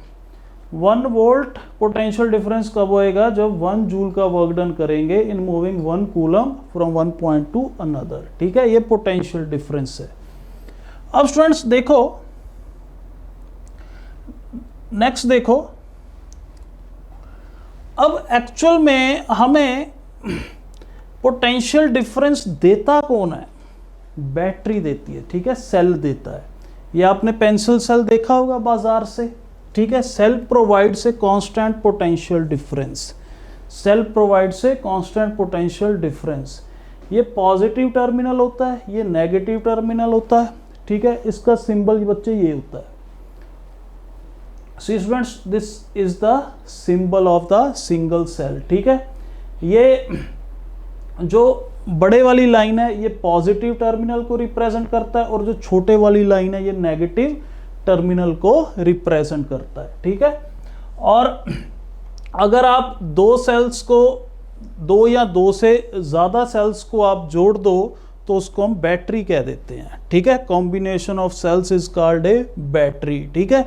A: 1 वोल्ट पोटेंशियल डिफरेंस कब होएगा, जब 1 जूल का वर्क डन करेंगे in moving 1 coulomb from 1 point to another, ठीक है। ये पोटेंशियल डिफरेंस है। अब स्टूडेंट्स देखो नेक्स्ट, देखो अब एक्चुअल में हमें पोटेंशियल डिफरेंस देता कौन है, बैटरी देती है, ठीक है, सेल देता है। ये आपने पेंसिल सेल देखा होगा बाजार से, ठीक है। Cell provides a constant potential difference, cell provide से कांस्टेंट पोटेंशियल डिफरेंस। ये पॉजिटिव टर्मिनल होता है, ये नेगेटिव टर्मिनल होता है, ठीक है। इसका सिंबल बच्चे ये होता है। Students this is the symbol of the single cell, ठीक है। ये जो बड़े वाली लाइन है ये पॉजिटिव टर्मिनल को रिप्रेजेंट करता है और जो छोटे वाली लाइन है ये नेगेटिव टर्मिनल को रिप्रेजेंट करता है, ठीक है। और अगर आप दो सेल्स को, दो या दो से ज़्यादा सेल्स को आप जोड़ दो तो उसको हम बैटरी कह देते हैं, ठीक है। Combination of cells is called a battery, ठीक है।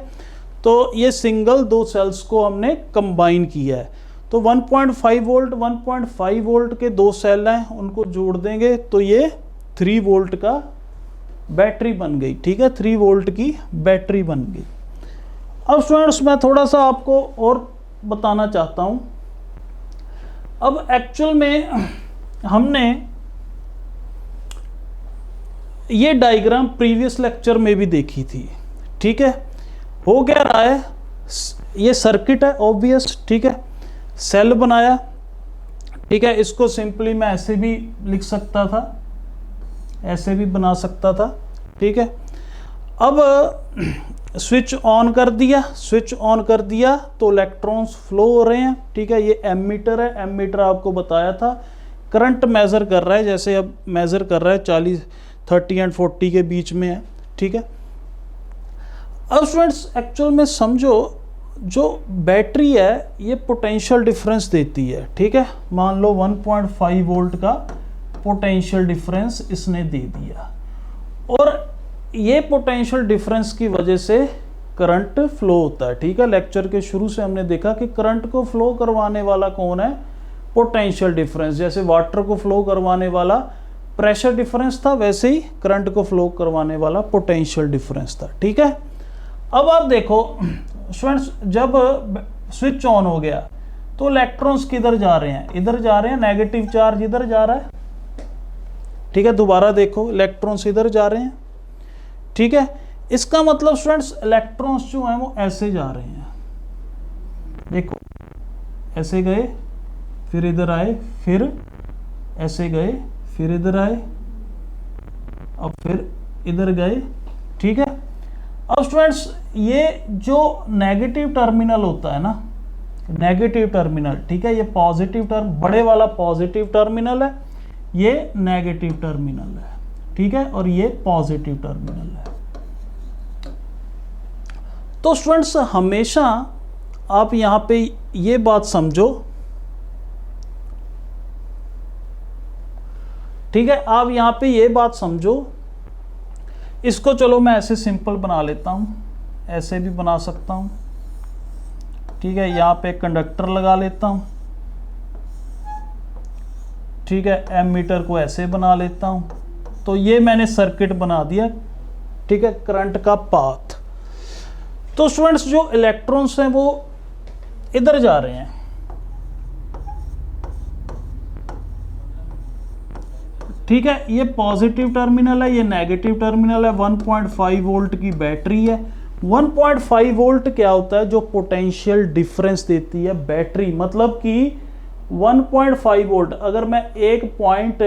A: तो ये सिंगल दो सेल्स को हमने कंबाइन किया है। तो 1.5 वोल्ट 1.5 वोल्ट के दो सेल हैं, उनको जोड़ देंगे तो ये 3 वोल्ट का बैटरी बन गई, ठीक है। 3 वोल्ट की बैटरी बन गई। अब स्टूडेंट्स मैं थोड़ा सा आपको और बताना चाहता हूँ। अब एक्चुअल में हमने ये डायग्राम प्रीवियस लेक्चर में भी देखी थी, ठीक है। हो क्या रहा है, ये सर्किट है ऑब्वियस, ठीक है। सेल बनाया, ठीक है। इसको सिंपली मैं ऐसे भी लिख सकता था, ऐसे भी बना सकता था, ठीक है। अब स्विच ऑन कर दिया, स्विच ऑन कर दिया तो इलेक्ट्रॉन्स फ्लो हो रहे हैं, ठीक है। ये एमीटर है, एमीटर आपको बताया था करंट मेज़र कर रहा है, जैसे अब मेज़र कर रहा है 30 एंड 40 के बीच में है, ठीक है। अब स्टूडेंट्स एक्चुअल में समझो, जो बैटरी है ये पोटेंशियल डिफरेंस देती है, ठीक है। मान लो 1.5 वोल्ट का पोटेंशियल डिफरेंस इसने दे दिया और ये पोटेंशियल डिफरेंस की वजह से करंट फ्लो होता है, ठीक है। लेक्चर के शुरू से हमने देखा कि करंट को फ्लो करवाने वाला कौन है, पोटेंशियल डिफरेंस। जैसे वाटर को फ्लो करवाने वाला प्रेशर डिफरेंस था, वैसे ही करंट को फ्लो करवाने वाला पोटेंशियल डिफरेंस था, ठीक है। अब आप देखो स्टूडेंट्स, जब स्विच ऑन हो गया तो इलेक्ट्रॉन्स किधर जा रहे हैं, इधर जा रहे हैं, नेगेटिव चार्ज इधर जा रहा है, ठीक है। दोबारा देखो इलेक्ट्रॉन्स इधर जा रहे हैं, ठीक है। इसका मतलब स्टूडेंट्स इलेक्ट्रॉन्स जो हैं वो ऐसे जा रहे हैं, देखो ऐसे गए, फिर इधर आए, फिर ऐसे गए, फिर इधर आए, अब फिर इधर गए, ठीक है। अब स्टूडेंट्स ये जो नेगेटिव टर्मिनल होता है ना, नेगेटिव टर्मिनल, ठीक है, ये पॉजिटिव टर्म, बड़े वाला पॉजिटिव टर्मिनल है, ये नेगेटिव टर्मिनल है, ठीक है, और ये पॉजिटिव टर्मिनल है। तो स्टूडेंट्स हमेशा आप यहां पे ये बात समझो, ठीक है। आप यहां पे ये बात समझो, इसको चलो मैं ऐसे सिंपल बना लेता हूं, ऐसे भी बना सकता हूं, ठीक है। यहां पे कंडक्टर लगा लेता हूं, ठीक है। एमीटर को ऐसे बना लेता हूं, तो ये मैंने सर्किट बना दिया, ठीक है, करंट का पाथ। तो स्टूडेंट्स जो इलेक्ट्रॉन्स हैं वो इधर जा रहे हैं, ठीक है। ये पॉजिटिव टर्मिनल है, ये नेगेटिव टर्मिनल है। 1.5 वोल्ट की बैटरी है। 1.5 वोल्ट क्या होता है, जो पोटेंशियल डिफरेंस देती है बैटरी। मतलब कि 1.5 वोल्ट अगर मैं एक पॉइंट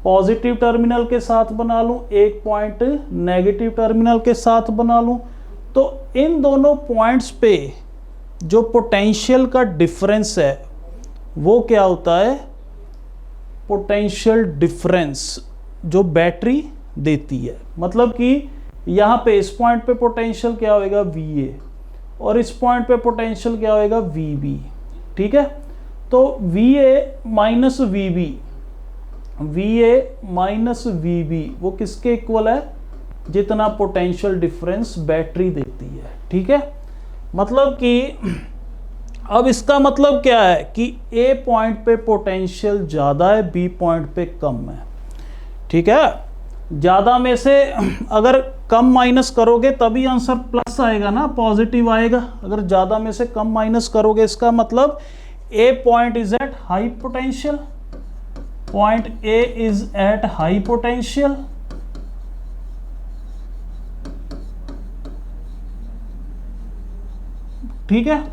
A: पॉजिटिव टर्मिनल के साथ बना लूं, एक पॉइंट नेगेटिव टर्मिनल के साथ बना लूं, तो इन दोनों पॉइंट्स पे जो पोटेंशियल का डिफरेंस है वो क्या होता है, पोटेंशियल डिफरेंस जो बैटरी देती है। मतलब कि यहाँ पे इस पॉइंट पे पोटेंशियल क्या होएगा, VA, और इस पॉइंट पे पोटेंशियल क्या होएगा, VB, ठीक है। तो VA minus VB, VA minus VB वो किसके इक्वल है, जितना पोटेंशियल डिफरेंस बैटरी देती है, ठीक है। मतलब कि अब इसका मतलब क्या है कि A पॉइंट पे पोटेंशियल ज़्यादा है, B पॉइंट पे कम है, ठीक है। ज़्यादा में से अगर कम माइनस करोगे तभी आंसर प्लस आएगा ना, पॉजिटिव आएगा। अगर ज़्यादा में से कम माइनस करोगे, इसका मतलब A point is at high potential, point A is at high potential, ठीक है,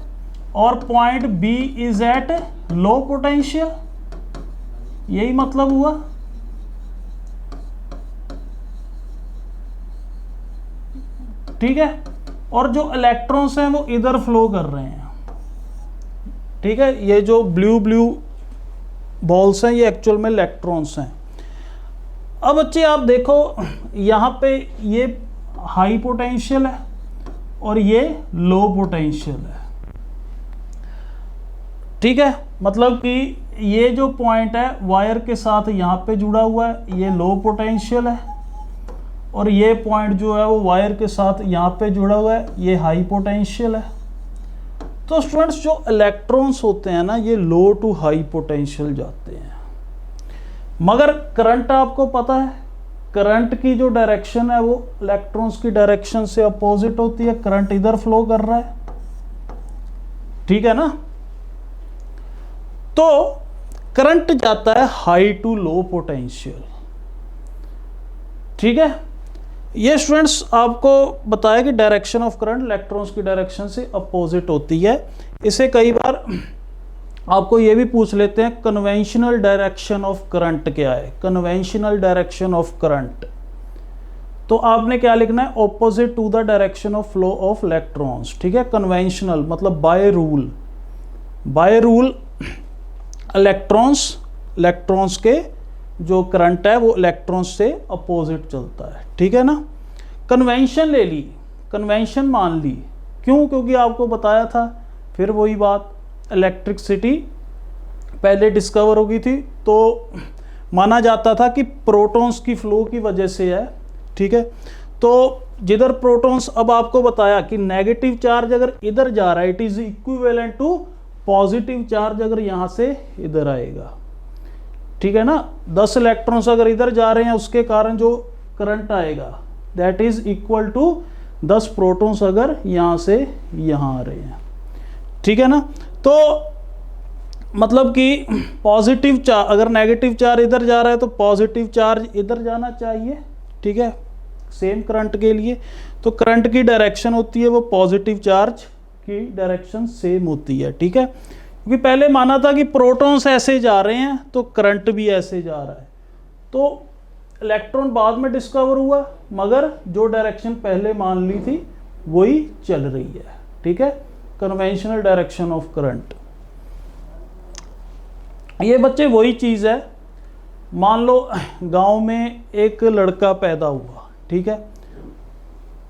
A: और point B is at low potential, यही मतलब हुआ। ठीक है, और जो इलेक्ट्रॉन्स हैं वो इधर फ्लो कर रहे हैं। ठीक है, ये जो ब्लू ब्लू बॉल्स हैं ये एक्चुअल में इलेक्ट्रॉन्स हैं। अब बच्चे आप देखो यहाँ पे ये हाई पोटेंशियल है और ये लो पोटेंशियल है। ठीक है, मतलब कि ये जो पॉइंट है वायर के साथ यहाँ पे जुड़ा हुआ है, ये लो पोटेंशियल है, और ये पॉइंट जो है वो वायर के साथ यहाँ पे जुड़ा हुआ है, ये हाई पोटेंशियल है। तो स्टूडेंट्स जो इलेक्ट्रॉन्स होते हैं ना ये लो टू हाई पोटेंशियल जाते हैं, मगर करंट आपको पता है करंट की जो डायरेक्शन है वो इलेक्ट्रॉन्स की डायरेक्शन से अपोजिट होती है। करंट इधर फ्लो कर रहा है, ठीक है ना। तो करंट जाता है हाई टू लो पोटेंशियल। ठीक है, ये स्टूडेंट्स आपको बताया कि डायरेक्शन ऑफ करंट इलेक्ट्रॉन्स की डायरेक्शन से अपोजिट होती है। इसे कई बार आपको ये भी पूछ लेते हैं कन्वेंशनल डायरेक्शन ऑफ करंट क्या है। कन्वेंशनल डायरेक्शन ऑफ करंट, तो आपने क्या लिखना है, opposite to the direction of flow of electrons. ठीक है, कन्वेंशनल मतलब by rule. By rule electrons के जो करंट है वो इलेक्ट्रॉन्स से अपोजिट चलता है। ठीक है ना, कन्वेंशन ले ली, कन्वेंशन मान ली, क्यों, क्योंकि आपको बताया था फिर वही बात, इलेक्ट्रिसिटी पहले डिस्कवर होगी थी तो माना जाता था कि प्रोटॉन्स की फ्लो की वजह से है। ठीक है, तो जिधर प्रोटॉन्स, अब आपको बताया कि नेगेटिव चार्ज अगर इधर जा रहा है it is equivalent to positive charge अगर यहाँ से इधर आएगा। ठीक है ना, 10 इलेक्ट्रॉन्स अगर इधर जा रहे हैं उसके कारण जो करंट आएगा that is equal to 10 protons अगर यहाँ से यहाँ आ रहे हैं। ठीक है ना, तो मतलब कि पॉजिटिव चार्ज, अगर नेगेटिव चार्ज इधर जा रहा है तो पॉजिटिव चार्ज इधर जाना चाहिए। ठीक है, सेम करंट के लिए तो करंट की डायरेक्शन होती है वो पॉजिटिव चार्ज की डायरेक्शन सेम होती है। ठीक है, क्योंकि पहले माना था कि प्रोटॉन्स ऐसे जा रहे हैं तो करंट भी ऐसे जा रहा है, तो इलेक्ट्रॉन बाद में डिस्कवर हुआ मगर जो डायरेक्शन पहले मान ली थी वही चल रही है। ठीक है, कन्वेंशनल डायरेक्शन ऑफ करंट। ये बच्चे वही चीज़ है, मान लो गांव में एक लड़का पैदा हुआ। ठीक है,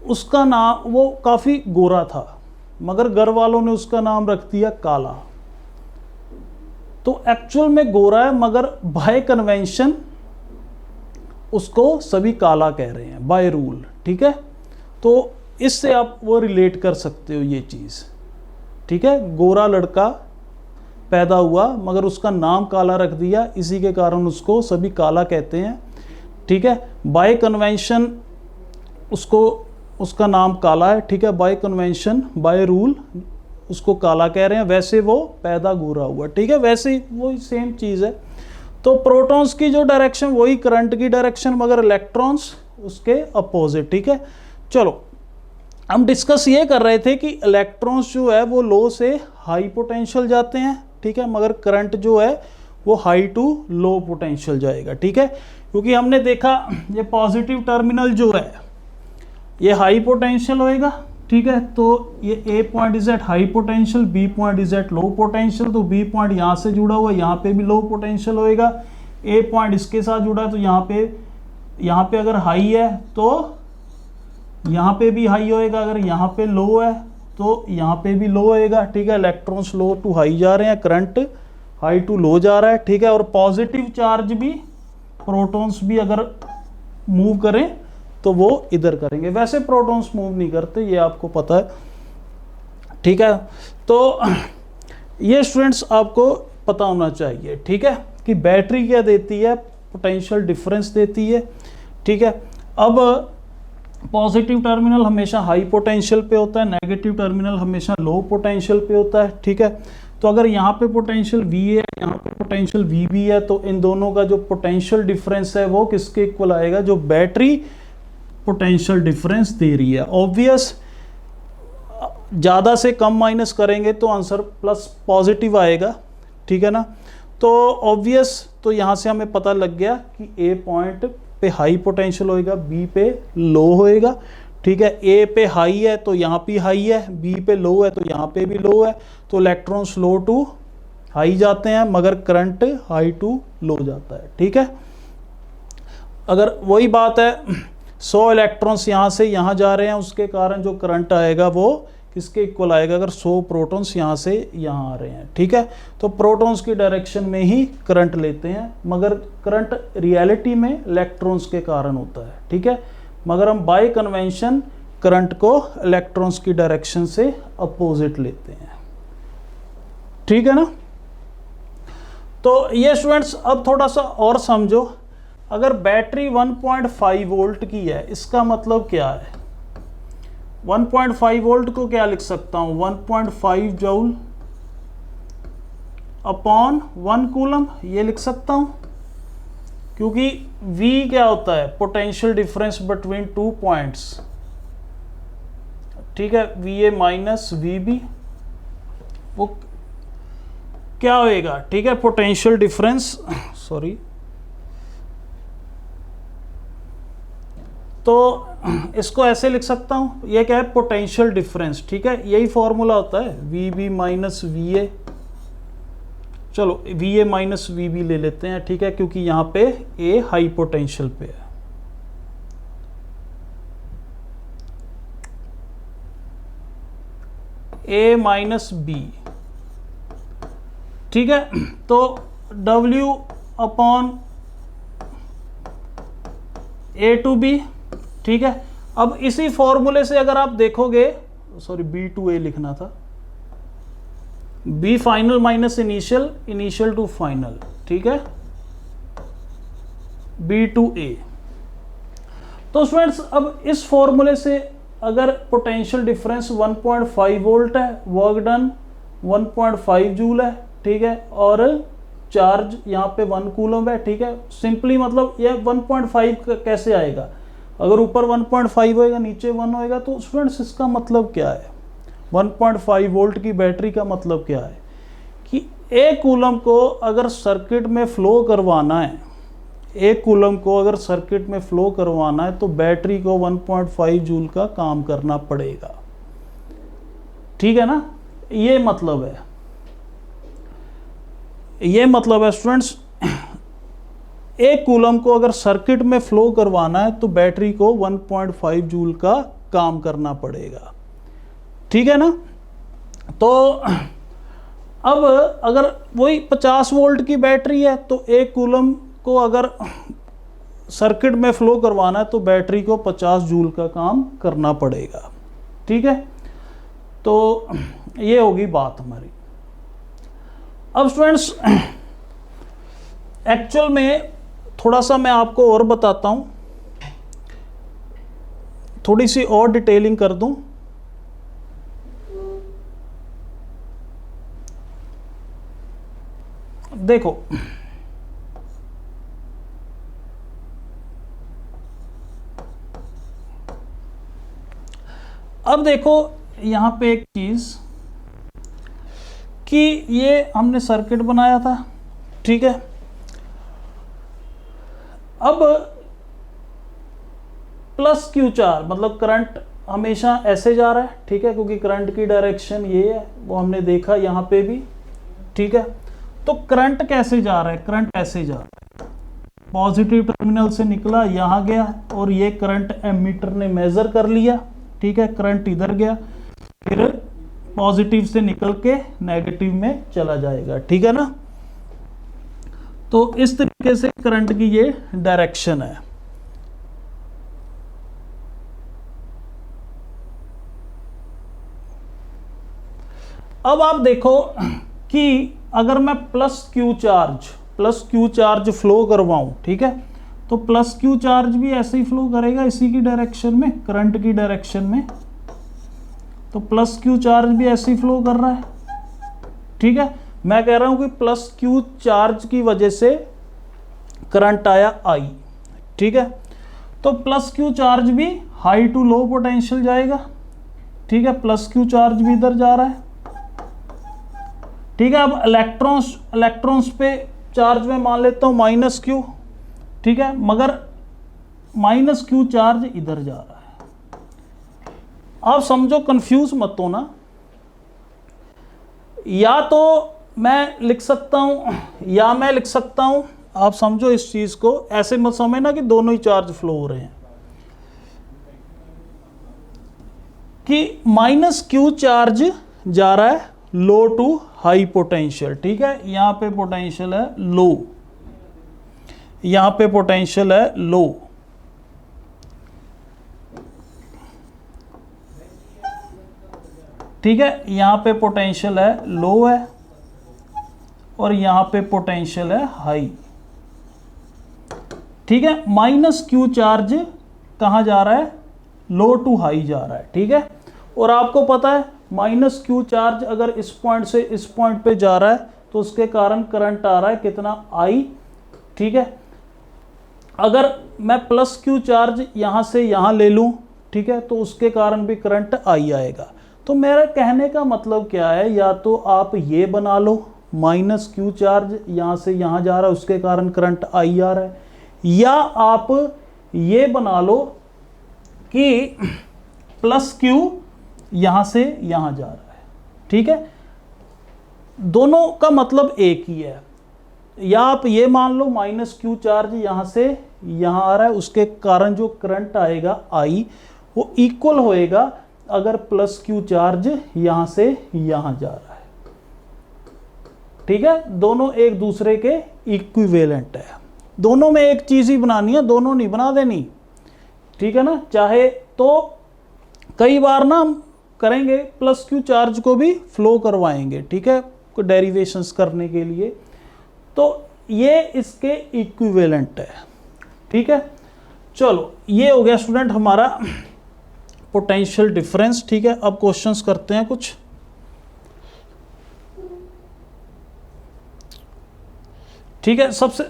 A: उसका नाम, वो काफ़ी गोरा था मगर घर वालों ने उसका नाम रख दिया काला। तो एक्चुअल में गोरा है मगर बाय कन्वेंशन उसको सभी काला कह रहे हैं बाय रूल। ठीक है, तो इससे आप वो रिलेट कर सकते हो ये चीज़। ठीक है, गोरा लड़का पैदा हुआ मगर उसका नाम काला रख दिया, इसी के कारण उसको सभी काला कहते हैं। ठीक है, बाय कन्वेंशन उसको, उसका नाम काला है। ठीक है, बाय कन्वेंशन बाय रूल उसको काला कह रहे हैं, वैसे वो पैदा गोरा हुआ। ठीक है, वैसे ही वही सेम चीज़ है। तो प्रोटॉन्स की जो डायरेक्शन वही करंट की डायरेक्शन मगर इलेक्ट्रॉन्स उसके अपोजिट। ठीक है, चलो हम डिस्कस ये कर रहे थे कि इलेक्ट्रॉन्स जो है वो लो से हाई पोटेंशियल जाते हैं। ठीक है, मगर करंट जो है वो हाई टू लो पोटेंशियल जाएगा। ठीक है, क्योंकि हमने देखा ये पॉजिटिव टर्मिनल जो है ये हाई पोटेंशियल होएगा। ठीक है, तो ये A point is at high potential, B point is at low potential, तो बी पॉइंट यहाँ से जुड़ा हुआ है, यहाँ पे भी लो पोटेंशियल होएगा। ए पॉइंट इसके साथ जुड़ा है तो यहाँ पे अगर हाई है तो यहाँ पे भी हाई होएगा, अगर यहाँ पे लो है तो यहाँ पे भी लो होएगा। ठीक है, इलेक्ट्रॉन्स लो टू हाई जा रहे हैं, करंट हाई टू लो जा रहा है। ठीक है, और पॉजिटिव चार्ज भी, प्रोटॉन्स भी अगर मूव करें तो वो इधर करेंगे, वैसे प्रोटॉन्स मूव नहीं करते, ये आपको पता है। ठीक है, तो ये स्टूडेंट्स आपको पता होना चाहिए। ठीक है, कि बैटरी क्या देती है, पोटेंशियल डिफरेंस देती है। ठीक है, अब पॉजिटिव टर्मिनल हमेशा हाई पोटेंशियल पे होता है, नेगेटिव टर्मिनल हमेशा लो पोटेंशियल पे होता है। ठीक है, तो अगर यहाँ पे पोटेंशियल V है, यहाँ पे पोटेंशियल VB है, तो इन दोनों का जो पोटेंशियल डिफरेंस है वो किसके इक्वल आएगा, जो बैटरी पोटेंशियल डिफरेंस दे रही है। ऑब्वियस ज़्यादा से कम माइनस करेंगे तो आंसर प्लस पॉजिटिव आएगा, ठीक है ना। तो ऑब्वियस, तो यहाँ से हमें पता लग गया कि ए पॉइंट पे हाई पोटेंशियल होएगा, बी पे लो होएगा, ठीक है। ए पे हाई है तो यहाँ पे हाई है, बी पे लो है तो यहाँ पे भी लो है, तो इलेक्ट्रॉन लो टू हाई जाते हैं मगर करंट हाई टू लो जाता है, ठीक है। अगर वही बात है 100 इलेक्ट्रॉन्स यहाँ से यहाँ जा रहे हैं, उसके कारण जो करंट आएगा वो किसके इक्वल आएगा, अगर 100 प्रोटॉन्स यहाँ से यहाँ आ रहे हैं, ठीक है। तो प्रोटॉन्स की डायरेक्शन में ही करंट लेते हैं, मगर करंट रियलिटी में इलेक्ट्रॉन्स के कारण होता है, ठीक है। मगर हम बाय कन्वेंशन करंट को इलेक्ट्रॉन्स की डायरेक्शन से अपोजिट लेते हैं, ठीक है ना। तो ये स्टूडेंट्स अब थोड़ा सा और समझो, अगर बैटरी 1.5 वोल्ट की है, इसका मतलब क्या है। 1.5 वोल्ट को क्या लिख सकता हूं, 1.5 जूल अपॉन 1 कूलम, ये लिख सकता हूं, क्योंकि V क्या होता है, पोटेंशियल डिफरेंस बिटवीन 2 पॉइंट्स, ठीक है। VA माइनस VB वो क्या होएगा, ठीक है, पोटेंशियल डिफरेंस, सॉरी, तो इसको ऐसे लिख सकता हूं, ये क्या है, पोटेंशियल डिफरेंस, ठीक है। यही फॉर्मूला होता है VB माइनस VA, चलो VA माइनस VB ले लेते हैं, ठीक है, क्योंकि यहां पे A हाई पोटेंशियल पे है। A माइनस B, ठीक है। तो W upon A to B, ठीक है। अब इसी फॉर्मूले से अगर आप देखोगे, सॉरी B टू A लिखना था, B final minus initial, initial to final, ठीक है, B टू A। तो स्टूडेंट्स अब इस फॉर्मूले से अगर पोटेंशियल डिफरेंस 1.5 वोल्ट है, वर्क डन 1.5 जूल है, ठीक है, और चार्ज यहाँ पे 1 कूलम है, ठीक है। सिंपली मतलब ये 1.5 कैसे आएगा, अगर ऊपर 1.5 होएगा नीचे 1 होएगा, तो स्टूडेंट्स इसका मतलब क्या है, 1.5 वोल्ट की बैटरी का मतलब क्या है कि 1 कूलम को अगर सर्किट में फ्लो करवाना है, 1 कूलम को अगर सर्किट में फ्लो करवाना है तो बैटरी को 1.5 जूल का काम करना पड़ेगा, ठीक है ना। ये मतलब है, ये मतलब है स्टूडेंट्स, 1 कूलम को अगर सर्किट में फ्लो करवाना है तो बैटरी को 1.5 जूल का काम करना पड़ेगा, ठीक है ना। तो अब अगर वही 50 वोल्ट की बैटरी है तो 1 कूलम को अगर सर्किट में फ्लो करवाना है तो बैटरी को 50 जूल का काम करना पड़ेगा, ठीक है। तो ये होगी बात हमारी। अब स्टूडेंट्स एक्चुअल में थोड़ा सा मैं आपको और बताता हूं, थोड़ी सी और डिटेलिंग कर दूं। देखो अब देखो यहां पे एक चीज कि ये हमने सर्किट बनाया था, ठीक है। अब प्लस क्यू चार्ज मतलब करंट हमेशा ऐसे जा रहा है, ठीक है, क्योंकि करंट की डायरेक्शन ये है, वो हमने देखा यहाँ पे भी, ठीक है। तो करंट कैसे जा रहा है, करंट ऐसे जा रहा है, पॉजिटिव टर्मिनल से निकला यहाँ गया और ये करंट एमीटर ने मेजर कर लिया, ठीक है, करंट इधर गया, फिर पॉजिटिव से निकल के नेगेटिव में चला जाएगा, ठीक है ना। तो इस तरीके से करंट की ये डायरेक्शन है। अब आप देखो कि अगर मैं प्लस क्यू चार्ज फ्लो करवाऊं, ठीक है, तो प्लस क्यू चार्ज भी ऐसे ही फ्लो करेगा इसी की डायरेक्शन में, करंट की डायरेक्शन में। तो प्लस क्यू चार्ज भी ऐसे ही फ्लो कर रहा है, ठीक है। मैं कह रहा हूं कि प्लस क्यू चार्ज की वजह से करंट आया आई, ठीक है। तो प्लस क्यू चार्ज भी हाई टू लो पोटेंशियल जाएगा, ठीक है, प्लस क्यू चार्ज भी इधर जा रहा है, ठीक है। अब इलेक्ट्रॉन्स पे चार्ज में मान लेता हूं माइनस क्यू, ठीक है, मगर माइनस क्यू चार्ज इधर जा रहा है। आप समझो, कंफ्यूज मत हो ना, या तो मैं लिख सकता हूं या मैं लिख सकता हूं, आप समझो इस चीज को, ऐसे मत समझना कि दोनों ही चार्ज फ्लो हो रहे हैं, कि माइनस क्यू चार्ज जा रहा है लो टू हाई पोटेंशियल, ठीक है। यहां पे पोटेंशियल है लो, यहां पे पोटेंशियल है लो, ठीक है, यहां पे पोटेंशियल है लो है और यहां पे पोटेंशियल है हाई, ठीक है। माइनस क्यू चार्ज कहां जा रहा है, लो टू हाई जा रहा है, ठीक है। और आपको पता है माइनस क्यू चार्ज अगर इस पॉइंट से इस पॉइंट पे जा रहा है तो उसके कारण करंट आ रहा है कितना, आई, ठीक है। अगर मैं प्लस क्यू चार्ज यहां से यहां ले लूं, ठीक है, तो उसके कारण भी करंट आई आएगा। तो मेरा कहने का मतलब क्या है, या तो आप ये बना लो माइनस क्यू चार्ज यहां से यहां जा रहा है उसके कारण करंट आई आ रहा है, या आप ये बना लो कि प्लस क्यू यहां से यहां जा रहा है, ठीक है। दोनों का मतलब एक ही है। या आप ये मान लो माइनस क्यू चार्ज यहां से यहां आ रहा है उसके कारण जो करंट आएगा आई वो इक्वल होएगा अगर प्लस क्यू चार्ज यहां से यहां जा रहा है, ठीक है। दोनों एक दूसरे के इक्विवेलेंट है, दोनों में एक चीज ही बनानी है, दोनों नहीं बना देनी, ठीक है ना। चाहे तो कई बार ना हम करेंगे प्लस क्यू चार्ज को भी फ्लो करवाएंगे, ठीक है, डेरिवेशंस करने के लिए, तो ये इसके इक्विवेलेंट है, ठीक है। चलो ये हो गया स्टूडेंट हमारा पोटेंशियल डिफरेंस, ठीक है। अब क्वेश्चंस करते हैं कुछ, ठीक है।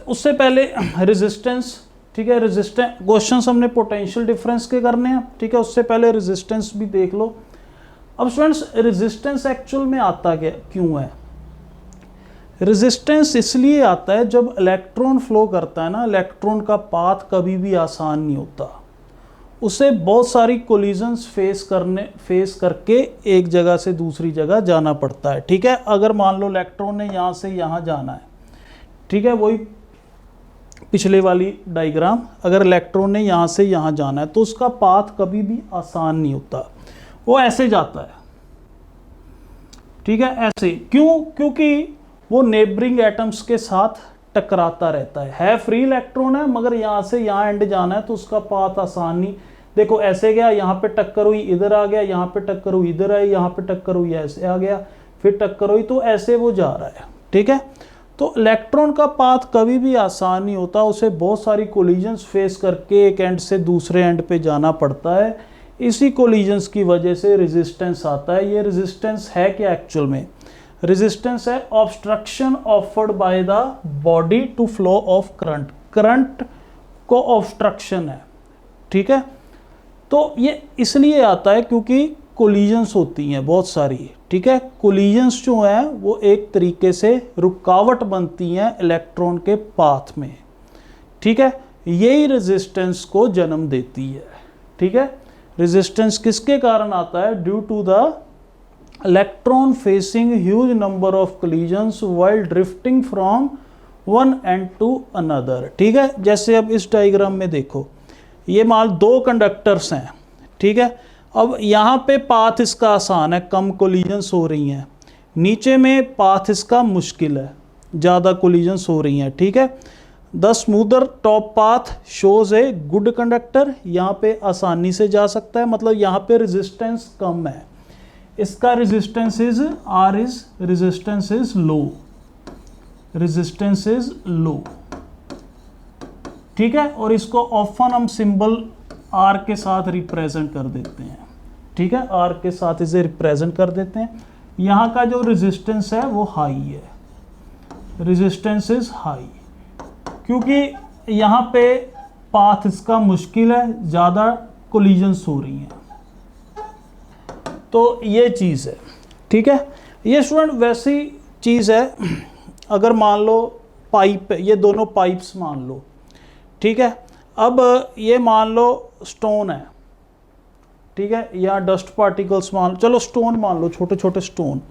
A: उससे पहले रेजिस्टेंस, ठीक है, रेजिस्टेंस क्वेश्चंस हमने पोटेंशियल डिफरेंस के करने हैं, ठीक है। उससे पहले रेजिस्टेंस भी देख लो। अब स्टूडेंट्स रेजिस्टेंस एक्चुअल में आता क्या क्यों है, रेजिस्टेंस इसलिए आता है जब इलेक्ट्रॉन फ्लो करता है ना, इलेक्ट्रॉन का पाथ कभी भी आसान नहीं होता, उसे बहुत सारी कोलिजन्स फेस करके एक जगह से दूसरी जगह जाना पड़ता है, ठीक है। अगर मान लो इलेक्ट्रॉन ने यहाँ से यहाँ जाना है, ठीक है, वही पिछले वाली डायग्राम, अगर इलेक्ट्रॉन ने यहाँ से यहाँ जाना है तो उसका पाथ कभी भी आसान नहीं होता, वो ऐसे जाता है, ठीक है, ऐसे। क्यों, क्योंकि वो नेबरिंग एटम्स के साथ टकराता रहता है फ्री इलेक्ट्रॉन है, मगर यहाँ से यहाँ एंड जाना है तो उसका पाथ आसान नहीं। देखो ऐसे गया, यहाँ पे टक्कर हुई, इधर आ गया, यहाँ पे टक्कर हुई, इधर आई, यहाँ पे टक्कर हुई, ऐसे आ गया, फिर टक्कर हुई, तो ऐसे वो जा रहा है, ठीक है। तो इलेक्ट्रॉन का पाथ कभी भी आसान नहीं होता, उसे बहुत सारी कोलिजन्स फेस करके एक एंड से दूसरे एंड पे जाना पड़ता है। इसी कोलिजन्स की वजह से रेजिस्टेंस आता है। ये रेजिस्टेंस है क्या एक्चुअल में, रेजिस्टेंस है obstruction offered by the body to flow of current, current को ऑब्स्ट्रक्शन है, ठीक है। तो ये इसलिए आता है क्योंकि कोलिजन्स होती हैं बहुत सारी, ठीक है। कोलिजन्स जो हैं वो एक तरीके से रुकावट बनती हैं इलेक्ट्रॉन के पाथ में, ठीक है। यही रेजिस्टेंस को जन्म देती है, ठीक है। रेजिस्टेंस किसके कारण आता है, due to the electron facing huge number of collisions while drifting from one end to another, ठीक है। जैसे अब इस डायग्राम में देखो, ये मान दो कंडक्टर्स हैं, ठीक है। अब यहाँ पे पाथ इसका आसान है, कम कोलिजन्स हो रही हैं, नीचे में पाथ इसका मुश्किल है, ज़्यादा कोलिजन्स हो रही हैं, ठीक है। The smoother top path shows a good conductor, यहाँ पे आसानी से जा सकता है, मतलब यहाँ पे रेजिस्टेंस कम है, इसका resistance is R is resistance is low, resistance is low, ठीक है। और इसको ऑफन हम सिंबल आर के साथ रिप्रेजेंट कर देते हैं, ठीक है, आर के साथ इसे रिप्रेजेंट कर देते हैं। यहाँ का जो रेजिस्टेंस है वो हाई है, रेजिस्टेंस इज हाई, क्योंकि यहाँ पे पाथ इसका मुश्किल है, ज़्यादा कोलिजन्स हो रही हैं। तो ये चीज़ है, ठीक है। ये स्टूडेंट वैसी चीज़ है, अगर मान लो पाइप, ये दोनों पाइप्स मान लो, ठीक है। अब ये मान लो स्टोन है, ठीक है, या डस्ट पार्टिकल्स मान लो, चलो स्टोन मान लो, छोटे छोटे स्टोन।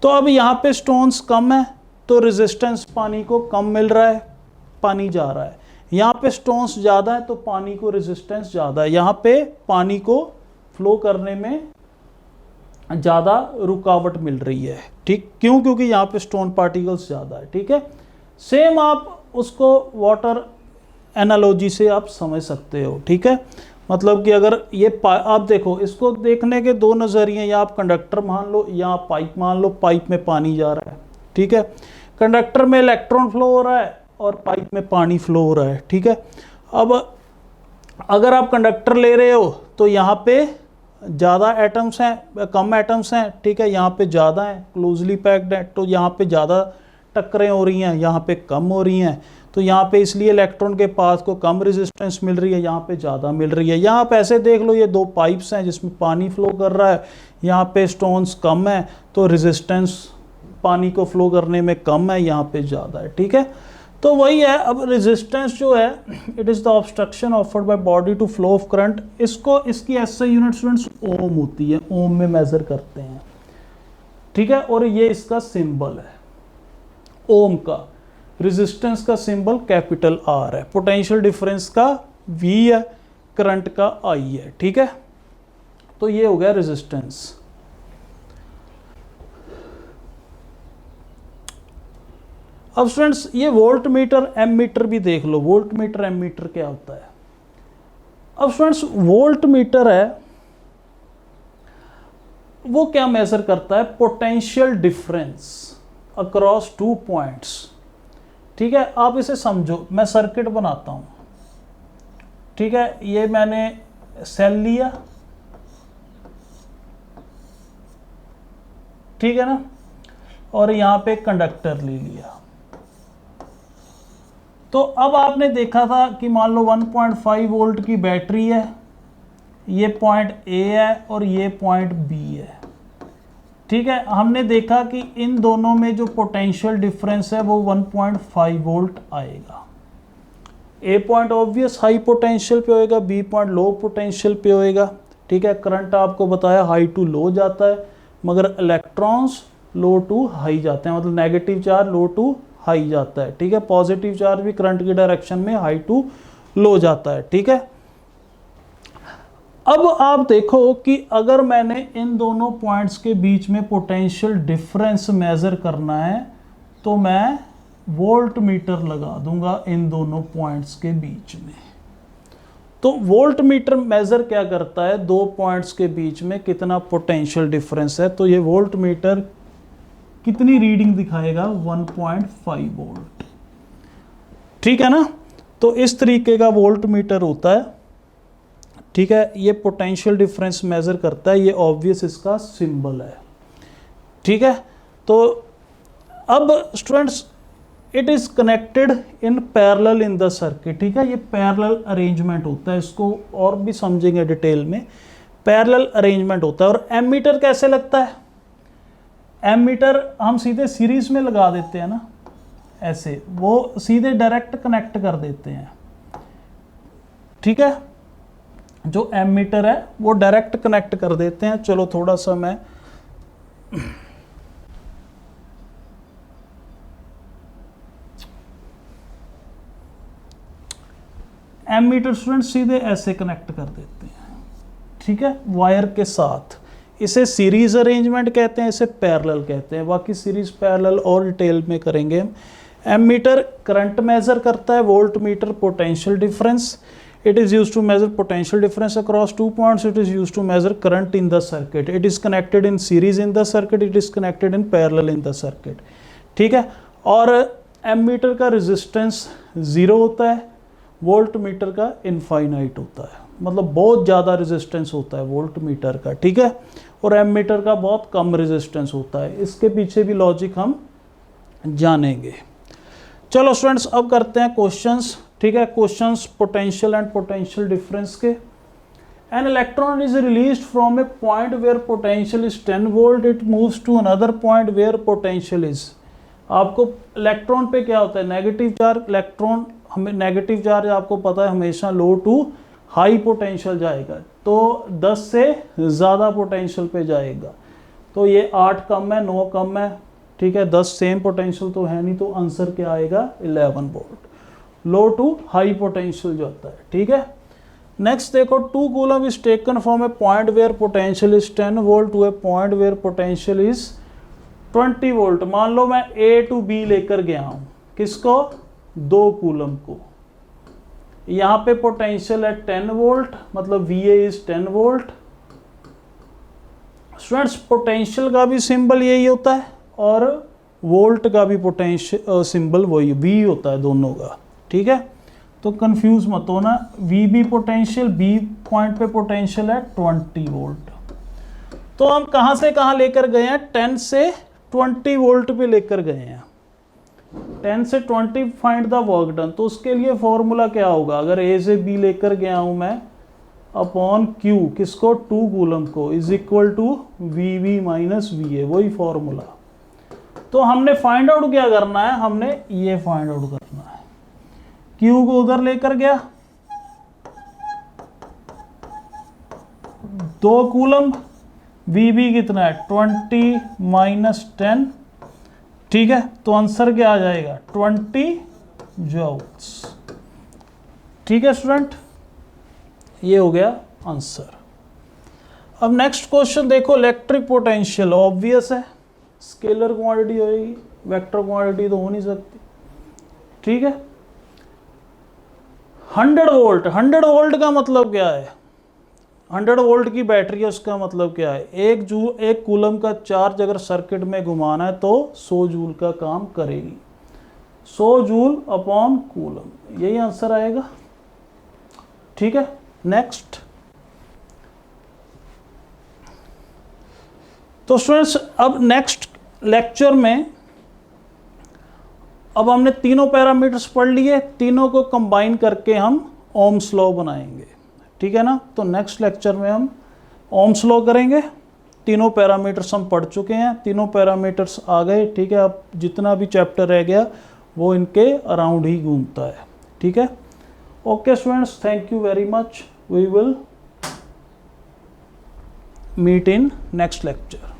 A: तो अब यहाँ पे स्टोन्स कम है तो रेजिस्टेंस पानी को कम मिल रहा है, पानी जा रहा है। यहाँ पे स्टोन्स ज़्यादा है तो पानी को रेजिस्टेंस ज़्यादा है, यहाँ पे पानी को फ्लो करने में ज़्यादा रुकावट मिल रही है, ठीक। क्यों? क्योंकि यहाँ पे स्टोन पार्टिकल्स ज़्यादा है, ठीक है। सेम आप उसको वाटर एनालॉजी से आप समझ सकते हो, ठीक है। मतलब कि अगर ये आप देखो, इसको देखने के दो नज़रिए, या आप कंडक्टर मान लो या आप पाइप मान लो, पाइप में पानी जा रहा है, ठीक है। कंडक्टर में इलेक्ट्रॉन फ्लो हो रहा है और पाइप में पानी फ्लो हो रहा है, ठीक है। अब अगर आप कंडक्टर ले रहे हो तो यहाँ पे ज़्यादा एटम्स हैं, कम एटम्स हैं, ठीक है, यहाँ पे ज़्यादा हैं, क्लोजली पैक्ड है, तो यहाँ पे ज़्यादा टक्करें हो रही हैं, यहाँ पे कम हो रही हैं। तो यहाँ पे इसलिए इलेक्ट्रॉन के पास को कम रेजिस्टेंस मिल रही है, यहाँ पे ज़्यादा मिल रही है। यहाँ आप ऐसे देख लो, ये दो पाइप्स हैं जिसमें पानी फ्लो कर रहा है, यहाँ पे स्टोन्स कम है तो रेजिस्टेंस पानी को फ्लो करने में कम है, यहाँ पे ज़्यादा है, ठीक है। तो वही है, अब रेजिस्टेंस जो है, it is the obstruction offered by body to flow of current. इसको, इसकी ऐसे यूनिट स्टूडेंट्स ओम होती है, ओम में मेजर करते हैं, ठीक है। और ये इसका सिंबल है ओम का। रेजिस्टेंस का सिंबल कैपिटल आर है, पोटेंशियल डिफरेंस का V है, करंट का I है, ठीक है। तो ये हो गया रेजिस्टेंस। अब स्टूडेंट्स ये वोल्ट मीटर एम मीटर भी देख लो, वोल्ट मीटर एम मीटर क्या होता है। अब स्टूडेंट्स वोल्ट मीटर है, वो क्या मेजर करता है? Potential difference across two points, ठीक है। आप इसे समझो, मैं सर्किट बनाता हूं, ठीक है। ये मैंने सेल लिया, ठीक है ना, और यहां पे कंडक्टर ले लिया। तो अब आपने देखा था कि मान लो 1.5 वोल्ट की बैटरी है, ये पॉइंट A है और ये पॉइंट B है, ठीक है। हमने देखा कि इन दोनों में जो पोटेंशियल डिफरेंस है वो 1.5 वोल्ट आएगा। A point obvious high potential पे होएगा, B पॉइंट लो पोटेंशियल पे होएगा, ठीक है। करंट आपको बताया हाई टू लो जाता है, मगर इलेक्ट्रॉन्स लो टू हाई जाते हैं, मतलब negative charge low to high जाता है, ठीक है। पॉजिटिव चार्ज भी करंट की डायरेक्शन में हाई टू लो जाता है, ठीक है। अब आप देखो कि अगर मैंने इन दोनों पॉइंट्स के बीच में पोटेंशियल डिफरेंस मेजर करना है तो मैं वोल्ट मीटर लगा दूंगा इन दोनों पॉइंट्स के बीच में। तो वोल्ट मीटर मेजर क्या करता है? दो पॉइंट्स के बीच में कितना पोटेंशियल डिफरेंस है। तो ये वोल्ट मीटर कितनी रीडिंग दिखाएगा? 1.5 वोल्ट, ठीक है ना। तो इस तरीके का वोल्ट मीटर होता है, ठीक है। ये पोटेंशियल डिफरेंस मेजर करता है, ये ऑब्वियस इसका सिंबल है, ठीक है। तो अब students it is connected in parallel in the circuit, ठीक है। ये पैरेलल अरेंजमेंट होता है, इसको और भी समझेंगे डिटेल में। पैरेलल अरेंजमेंट होता है। और एमीटर कैसे लगता है? एमीटर हम सीधे सीरीज में लगा देते हैं ना, ऐसे वो सीधे डायरेक्ट कनेक्ट कर देते हैं, ठीक है। जो एमीटर है वो डायरेक्ट कनेक्ट कर देते हैं। चलो थोड़ा सा मैं एमीटर स्टूडेंट सीधे ऐसे कनेक्ट कर देते हैं, ठीक है, वायर के साथ। इसे सीरीज अरेंजमेंट कहते हैं, इसे पैरेलल कहते हैं। बाकी सीरीज पैरेलल और डिटेल में करेंगे हम। एमीटर करंट मेजर करता है, volt meter potential difference. It is used to measure potential difference across two points. It is used to measure current in the circuit. It is connected in series in the circuit. It is connected in parallel in the circuit. ठीक है। और ammeter का resistance 0 होता है, volt meter का infinite होता है, मतलब बहुत ज़्यादा रेजिस्टेंस होता है वोल्ट मीटर का, ठीक है। और एमीटर का बहुत कम रेजिस्टेंस होता है। इसके पीछे भी लॉजिक हम जानेंगे। चलो स्टूडेंट्स अब करते हैं क्वेश्चंस, ठीक है। Questions potential and potential difference के। An electron is released from a point where potential is 10 volt. It moves to another point where potential is. आपको इलेक्ट्रॉन पे क्या होता है, नेगेटिव चार्ज. इलेक्ट्रॉन हमें नेगेटिव चार्ज आपको पता है हमेशा लो टू हाई पोटेंशियल जाएगा, तो 10 से ज़्यादा पोटेंशियल पे जाएगा. तो ये 8 कम है, 9 कम है, ठीक है, 10 सेम पोटेंशियल तो है नहीं, तो आंसर क्या आएगा 11 volt. Low to high potential जो होता है, ठीक है. नेक्स्ट देखो, 2 coulomb is taken from A point where potential is 10 volt to a point where potential is 20 volt. मान लो मैं ए टू बी लेकर गया हूं, किसको, 2 कूलम को. यहाँ पे पोटेंशियल है 10 वोल्ट, मतलब VA is 10 volt. Students potential का भी सिंबल यही होता है और वोल्ट का भी पोटेंशियल सिंबल वही V होता है दोनों का, ठीक है. तो कंफ्यूज मत होना, VB पोटेंशियल, B पॉइंट पे पोटेंशियल है 20 वोल्ट. तो हम कहाँ से कहाँ लेकर गए हैं, 10 से 20 वोल्ट पे लेकर गए हैं. 10 से 20 फाइंड द वर्क डन. तो उसके लिए फॉर्मूला क्या होगा, अगर A से B लेकर गया हूँ मैं, अपॉन Q, किसको, 2 कूलम को, is equal to VB minus VA, वही फॉर्मूला. तो हमने फाइंड आउट क्या करना है, हमने ये फाइंड आउट करना है. Q को उधर लेकर गया, 2 कूलम, VB कितना है 20 माइनस 10, ठीक है. तो आंसर क्या आ जाएगा 20 जूल्स. ठीक है स्टूडेंट, ये हो गया आंसर. अब नेक्स्ट क्वेश्चन देखो, इलेक्ट्रिक पोटेंशियल ऑब्वियस है, स्केलर क्वांटिटी होगी, वेक्टर क्वांटिटी तो हो नहीं सकती, ठीक है. 100 वोल्ट, 100 वोल्ट का मतलब क्या है, 100 वोल्ट की बैटरी है, उसका मतलब क्या है, एक कूलम का चार्ज अगर सर्किट में घुमाना है तो 100 जूल का काम करेगी. 100 जूल अपॉन कूलम, यही आंसर आएगा, ठीक है. नेक्स्ट, तो स्टूडेंट्स अब नेक्स्ट लेक्चर में अब हमने तीनों पैरामीटर्स पढ़ लिए, तीनों को कंबाइन करके हम ओम्स लॉ बनाएंगे, ठीक है ना. तो नेक्स्ट लेक्चर में हम ओम्स लॉ करेंगे. तीनों पैरामीटर्स हम पढ़ चुके हैं, तीनों पैरामीटर्स आ गए, ठीक है. अब जितना भी चैप्टर रह गया वो इनके अराउंड ही घूमता है, ठीक है. Okay students, thank you very much. We will meet in next lecture.